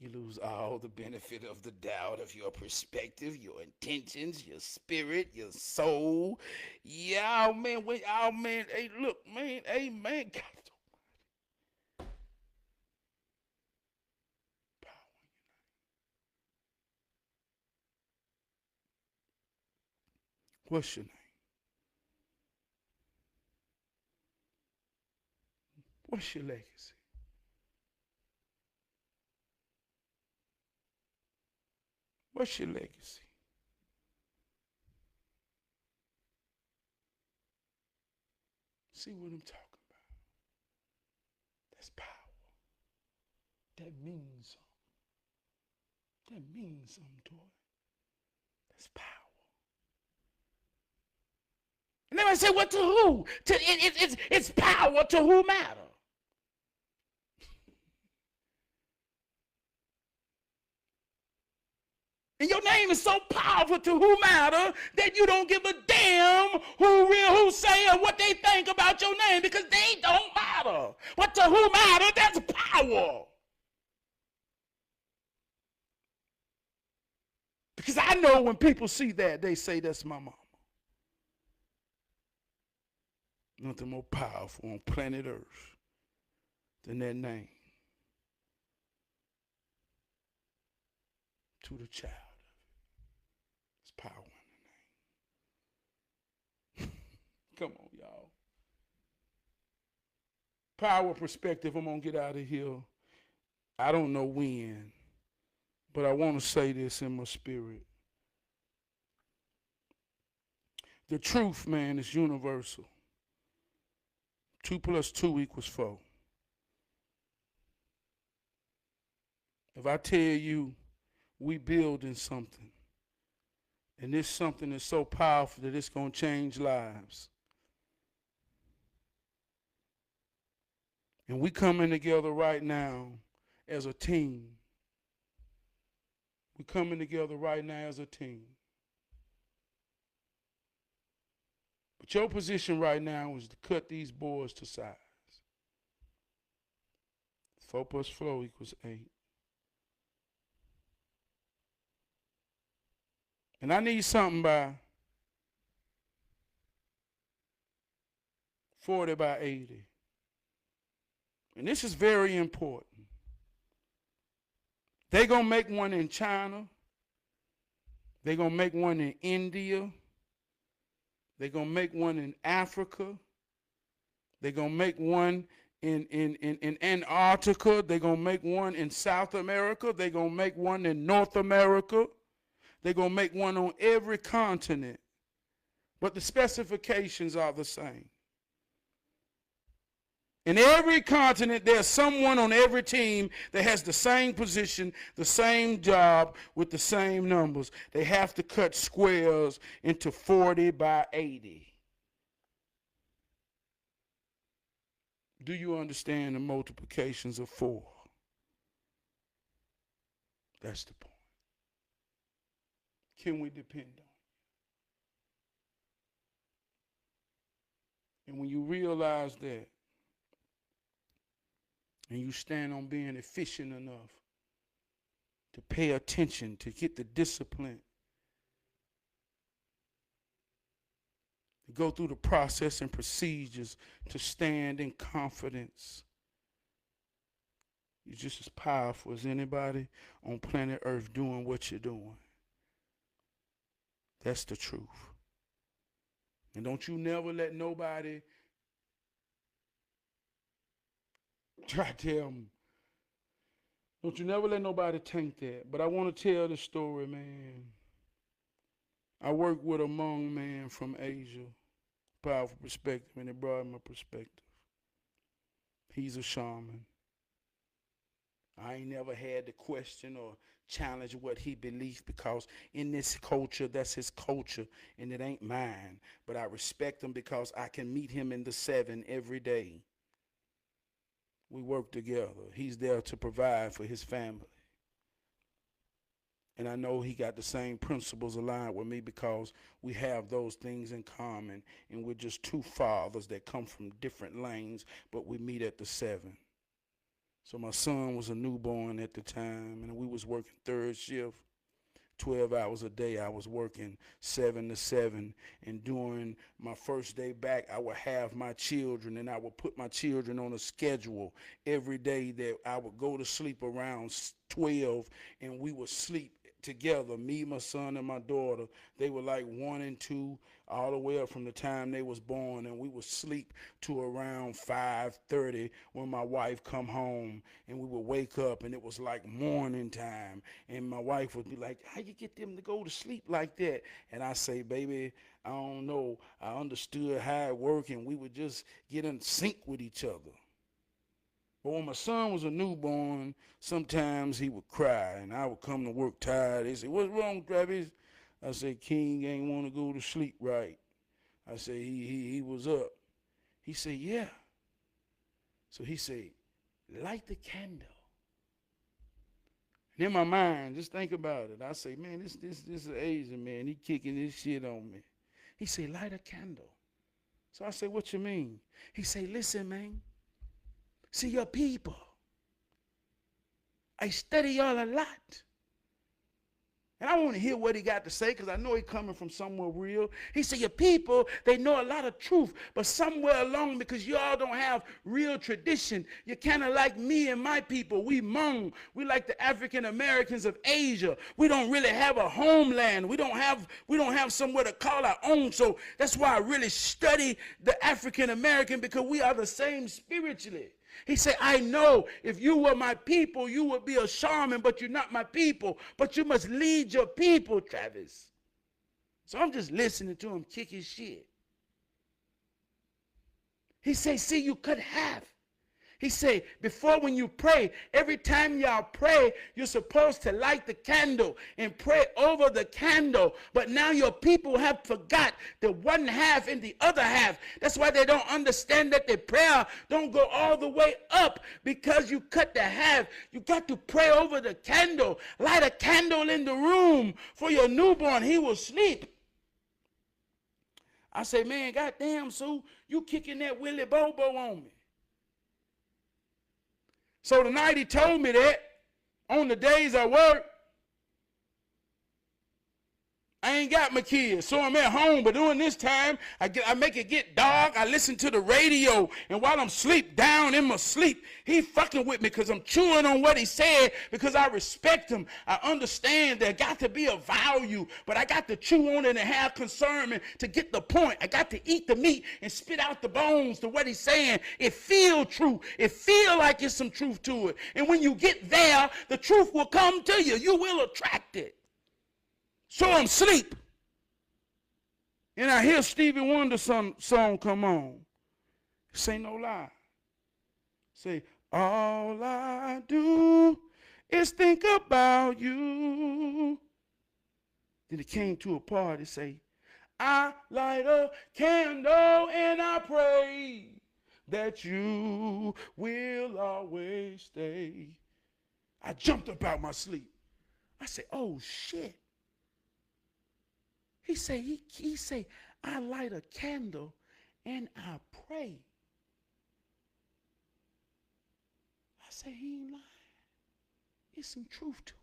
A: you lose all the benefit of the doubt of your perspective, your intentions, your spirit, your soul. Yeah, man, hey, look, man, hey, man, God, power in your name. What's your name? What's your legacy? What's your legacy? See what I'm talking about? That's power. That means something. That means something, Toy. That's power. And then I say, what to who? It's power to who matter. And your name is so powerful to who matter that you don't give a damn who say or what they think about your name because they don't matter. But to who matter, that's power. Because I know when people see that, they say that's my mama. Nothing more powerful on planet Earth than that name. To the child. It's power in the name. Come on, y'all. Power perspective, I'm going to get out of here. I don't know when, but I want to say this in my spirit. The truth, man, is universal. 2 + 2 = 4. If I tell you we building something, and this something is so powerful that it's going to change lives, and we coming together right now as a team. We coming together right now as a team. But your position right now is to cut these boards to size. 4 + 4 = 8. And I need something by 40 by 80. And this is very important. They're going to make one in China. They're going to make one in India. They're going to make one in Africa. They're going to make one in Antarctica. They're going to make one in South America. They're going to make one in North America. They're going to make one on every continent. But the specifications are the same. In every continent, there's someone on every team that has the same position, the same job, with the same numbers. They have to cut squares into 40 by 80. Do you understand the multiplications of 4? That's the point. Can we depend on it? And when you realize that, and you stand on being efficient enough to pay attention, to get the discipline, to go through the process and procedures, to stand in confidence, you're just as powerful as anybody on planet Earth doing what you're doing. That's the truth. And don't you never let nobody try to tell them. Don't you never let nobody taint that. But I want to tell the story, man. I worked with a Hmong man from Asia. Powerful perspective, and it brought him a perspective. He's a shaman. I ain't never had to question or challenge what he believes, because in this culture, that's his culture, and it ain't mine. But I respect him because I can meet him in the 7 every day. We work together. He's there to provide for his family. And I know he got the same principles aligned with me, because we have those things in common. And we're just two fathers that come from different lanes, but we meet at the 7. So my son was a newborn at the time, and we was working third shift, 12 hours a day. I was working 7 to 7. And during my first day back, I would have my children, and I would put my children on a schedule every day that I would go to sleep around 12, and we would sleep together, me, my son, and my daughter. They were like 1 and 2, all the way up from the time they was born, and we would sleep to around 5:30 when my wife come home, and we would wake up, and it was like morning time, and my wife would be like, how you get them to go to sleep like that? And I say, baby, I don't know. I understood how it worked, and we would just get in sync with each other. But when my son was a newborn, sometimes he would cry, and I would come to work tired. They say, what's wrong, Travis? I said, King ain't want to go to sleep right. I said, he was up. He said, yeah. So he said, light the candle. And in my mind, just think about it. I say, man, this is an Asian man. He kicking this shit on me. He said, light a candle. So I said, what you mean? He said, listen, man. See, your people, I study y'all a lot. And I want to hear what he got to say, because I know he's coming from somewhere real. He said, your people, they know a lot of truth, but somewhere along, because y'all don't have real tradition, you're kind of like me and my people. We Hmong. We like the African Americans of Asia. We don't really have a homeland. We don't have somewhere to call our own. So that's why I really study the African American, because we are the same spiritually. He said, I know if you were my people, you would be a shaman, but you're not my people. But you must lead your people, Travis. So I'm just listening to him kick his shit. He said, see, you cut half. He said, before when you pray, every time y'all pray, you're supposed to light the candle and pray over the candle. But now your people have forgot the one half and the other half. That's why they don't understand that their prayer don't go all the way up, because you cut the half. You got to pray over the candle. Light a candle in the room for your newborn. He will sleep. I say, man, goddamn, Sue, you kicking that Willy Bobo on me. So tonight he told me that on the days I work, I ain't got my kids, so I'm at home. But during this time, I make it get dark. I listen to the radio, and while I'm asleep, down in my sleep, he fucking with me because I'm chewing on what he said because I respect him. I understand there got to be a value, but I got to chew on it and have concernment to get the point. I got to eat the meat and spit out the bones to what he's saying. It feel true. It feel like there's some truth to it. And when you get there, the truth will come to you. You will attract it. So I'm asleep, and I hear Stevie Wonder song come on. This ain't no lie. Say, all I do is think about you. Then it came to a party, say, I light a candle and I pray that you will always stay. I jumped up out my sleep. I said, oh shit. He say, I light a candle and I pray. I say, he ain't lying. There's some truth to it.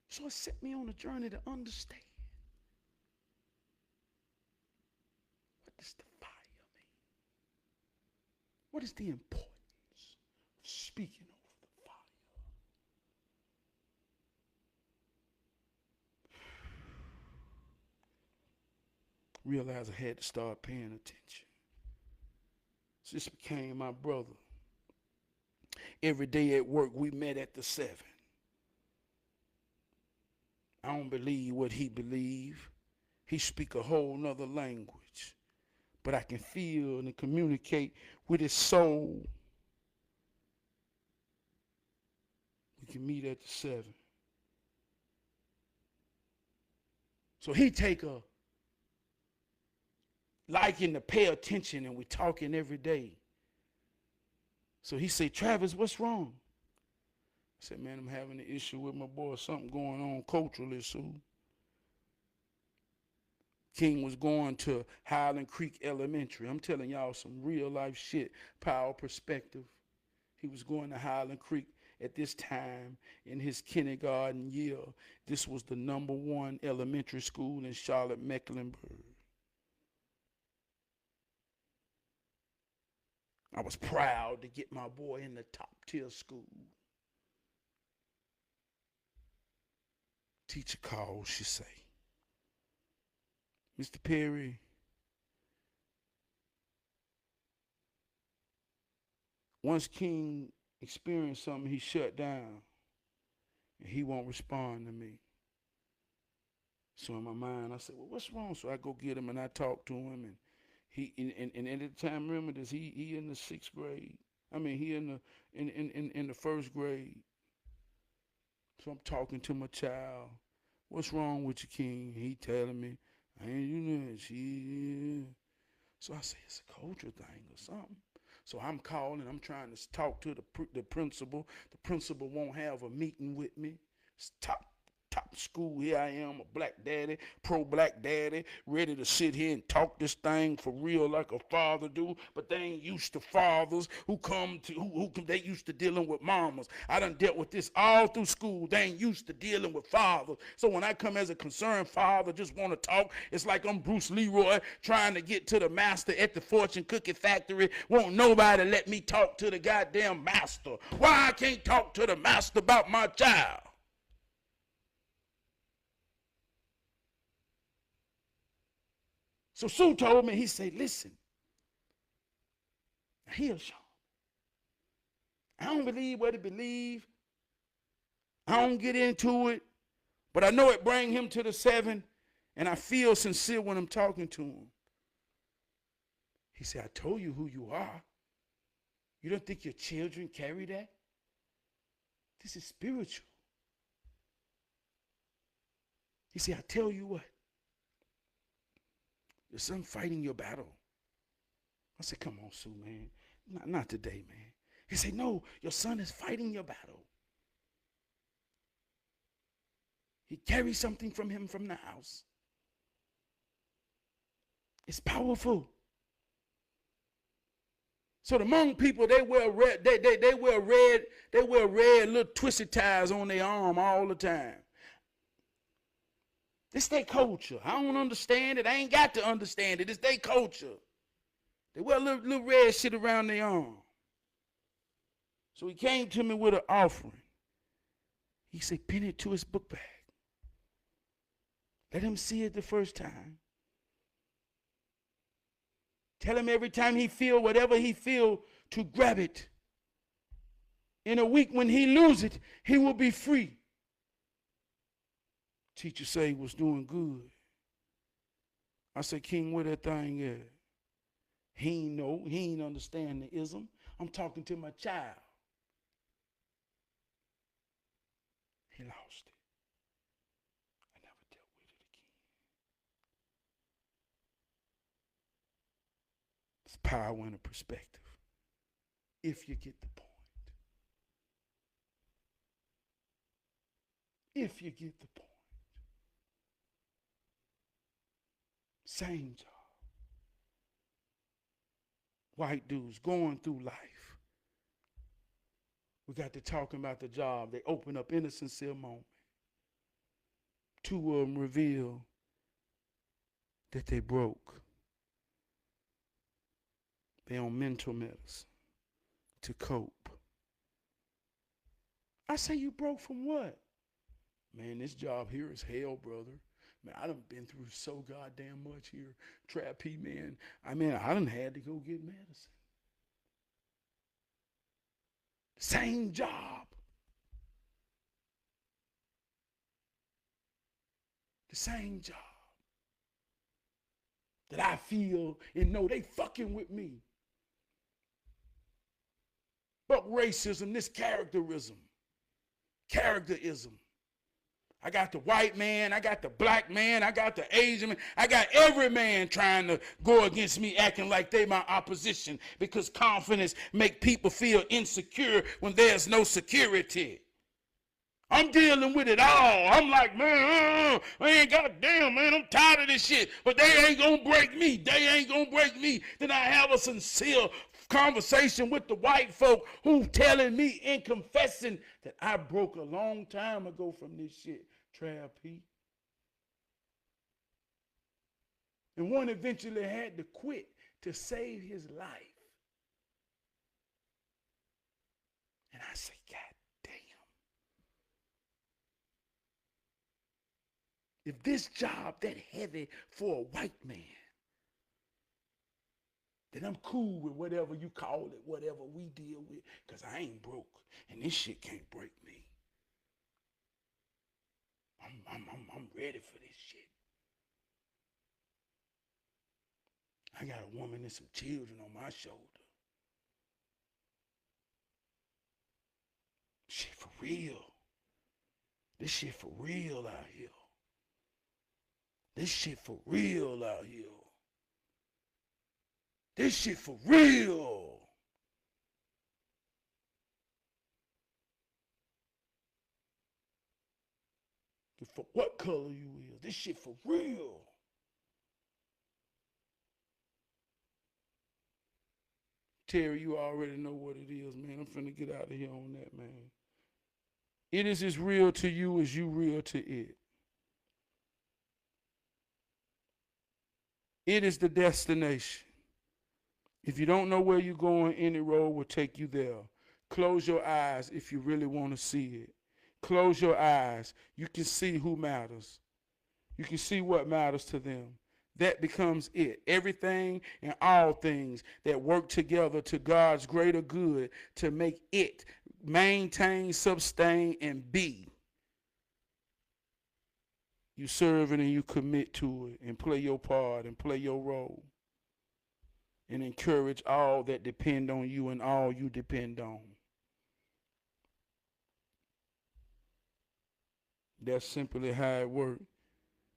A: So it set me on a journey to understand. What does the fire mean? What is the importance of speaking over the fire? Realized I had to start paying attention. So this became my brother. Every day at work, we met at the 7. I don't believe what he believe. He speak a whole nother language. But I can feel and communicate with his soul. We can meet at the 7. So he take a liking to pay attention, and we talking every day. So he say, Travis, what's wrong? I said, man, I'm having an issue with my boy. Something going on culturally, Sue. King was going to Highland Creek Elementary. I'm telling y'all some real life shit, power perspective. He was going to Highland Creek at this time in his kindergarten year. This was the #1 elementary school in Charlotte, Mecklenburg. I was proud to get my boy in the top tier school. Teacher called, she say, Mr. Perry, once King experienced something, he shut down, and he won't respond to me. So in my mind, I said, well, what's wrong? So I go get him, and I talk to him, and he and at the time, remember this, he in the 6th grade. I mean, he in the 1st grade. So I'm talking to my child. What's wrong with you, King? He telling me, I ain't doing that. So I say, it's a culture thing or something. So I'm calling, I'm trying to talk to the principal. The principal won't have a meeting with me. It's top school. Here I am, a black daddy, pro-black daddy, ready to sit here and talk this thing for real like a father do. But they ain't used to fathers who they used to dealing with mamas. I done dealt with this all through school. They ain't used to dealing with fathers. So when I come as a concerned father, just want to talk, it's like I'm Bruce Leroy trying to get to the master at the fortune cookie factory. Won't nobody let me talk to the goddamn master. Why I can't talk to the master about my child? So Sue told me, he said, listen, here's Sean. I don't believe what he believe. I don't get into it, but I know it bring him to the 7, and I feel sincere when I'm talking to him. He said, I told you who you are. You don't think your children carry that? This is spiritual. He said, I tell you what. Your son fighting your battle. I said, come on, Sue, man. Not today, man. He said, no, your son is fighting your battle. He carries something from him from the house. It's powerful. So the Hmong people, they wear red, they wear red little twisted ties on their arm all the time. This their culture. I don't understand it. I ain't got to understand it. It's their culture. They wear little red shit around their arm. So he came to me with an offering. He said, pin it to his book bag. Let him see it the first time. Tell him every time he feel whatever he feel to grab it. In a week when he lose it, he will be free. Teacher say he was doing good. I said, King, where that thing at? He ain't know. He ain't understand the ism. I'm talking to my child. He lost it. I never dealt with it again. It's power in a perspective. If you get the point. If you get the point. Same job. White dudes going through life. We got to talking about the job. They open up in a sincere moment. Two of them reveal that they broke. They on mental medicine to cope. I say, you broke from what? Man, this job here is hell, brother. Man, I done been through so goddamn much here. Trap P, man. I mean, I done had to go get medicine. Same job. The same job. That I feel and know they fucking with me. But racism, this characterism. Characterism. I got the white man, I got the black man, I got the Asian man, I got every man trying to go against me acting like they my opposition because confidence make people feel insecure when there's no security. I'm dealing with it all. I'm like, man, goddamn, man, I'm tired of this shit. But they ain't gonna break me. They ain't gonna break me. Then I have a sincere conversation with the white folk who telling me and confessing that I broke a long time ago from this shit. Trap P. And one eventually had to quit to save his life. And I say, God damn. If this job that heavy for a white man, then I'm cool with whatever you call it, whatever we deal with, because I ain't broke, and this shit can't break me. I'm ready for this shit. I got a woman and some children on my shoulder. Shit for real. This shit for real out here. This shit for real out here. This shit for real. For what color you is. This shit for real. Terry, you already know what it is, man. I'm finna get out of here on that, man. It is as real to you as you real to it. It is the destination. If you don't know where you're going, any road will take you there. Close your eyes if you really want to see it. Close your eyes. You can see who matters. You can see what matters to them. That becomes it. Everything and all things that work together to God's greater good to make it maintain, sustain, and be. You serve it and you commit to it and play your part and play your role. And encourage all that depend on you and all you depend on. That's simply how it works.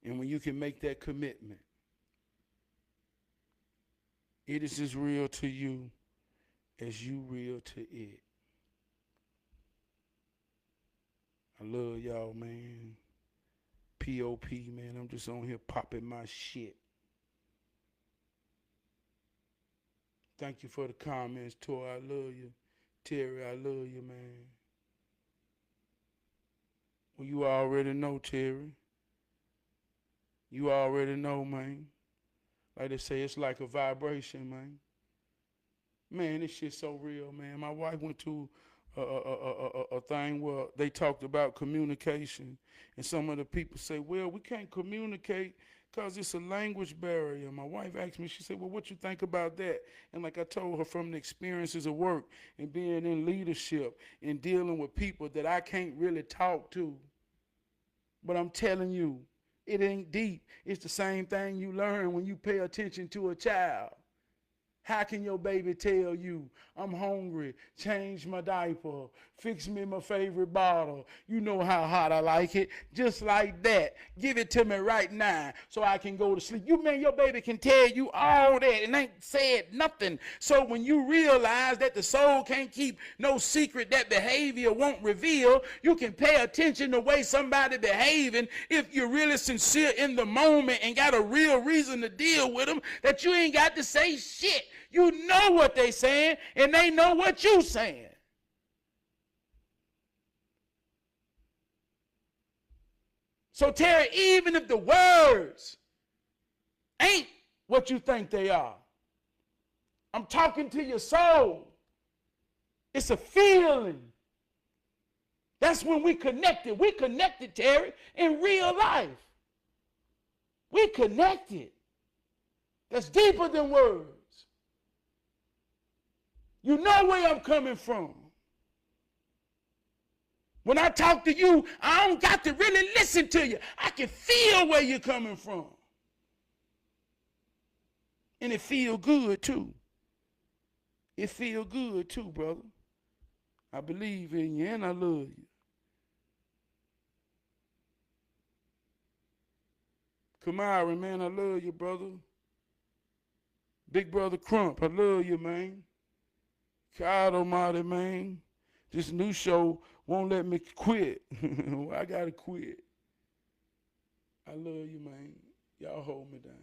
A: And when you can make that commitment, it is as real to you as you real to it. I love y'all, man. P.O.P, man. I'm just on here popping my shit. Thank you for the comments, Tor. I love you. Terry, I love you, man. Well, you already know, Terry. You already know, man. Like they say, it's like a vibration, man. Man, this shit's so real, man. My wife went to a thing where they talked about communication, and some of the people say, well, we can't communicate because it's a language barrier. My wife asked me, she said, well, what you think about that? And like I told her, from the experiences of work and being in leadership and dealing with people that I can't really talk to. But I'm telling you, it ain't deep. It's the same thing you learn when you pay attention to a child. How can your baby tell you, I'm hungry, change my diaper, fix me my favorite bottle, you know how hot I like it, just like that. Give it to me right now so I can go to sleep. You mean your baby can tell you all that and ain't said nothing. So when you realize that the soul can't keep no secret that behavior won't reveal, you can pay attention to the way somebody behaving if you're really sincere in the moment and got a real reason to deal with them, that you ain't got to say shit. You know what they saying, and they know what you saying. So Terry, even if the words ain't what you think they are, I'm talking to your soul. It's a feeling. That's when we connected. We connected, Terry, in real life. We connected. That's deeper than words. You know where I'm coming from. When I talk to you, I don't got to really listen to you. I can feel where you're coming from. And it feel good too. It feel good too, brother. I believe in you and I love you. Kamari, man, I love you, brother. Big brother Crump, I love you, man. God almighty, man. This new show won't let me quit. I gotta quit. I love you, man. Y'all hold me down.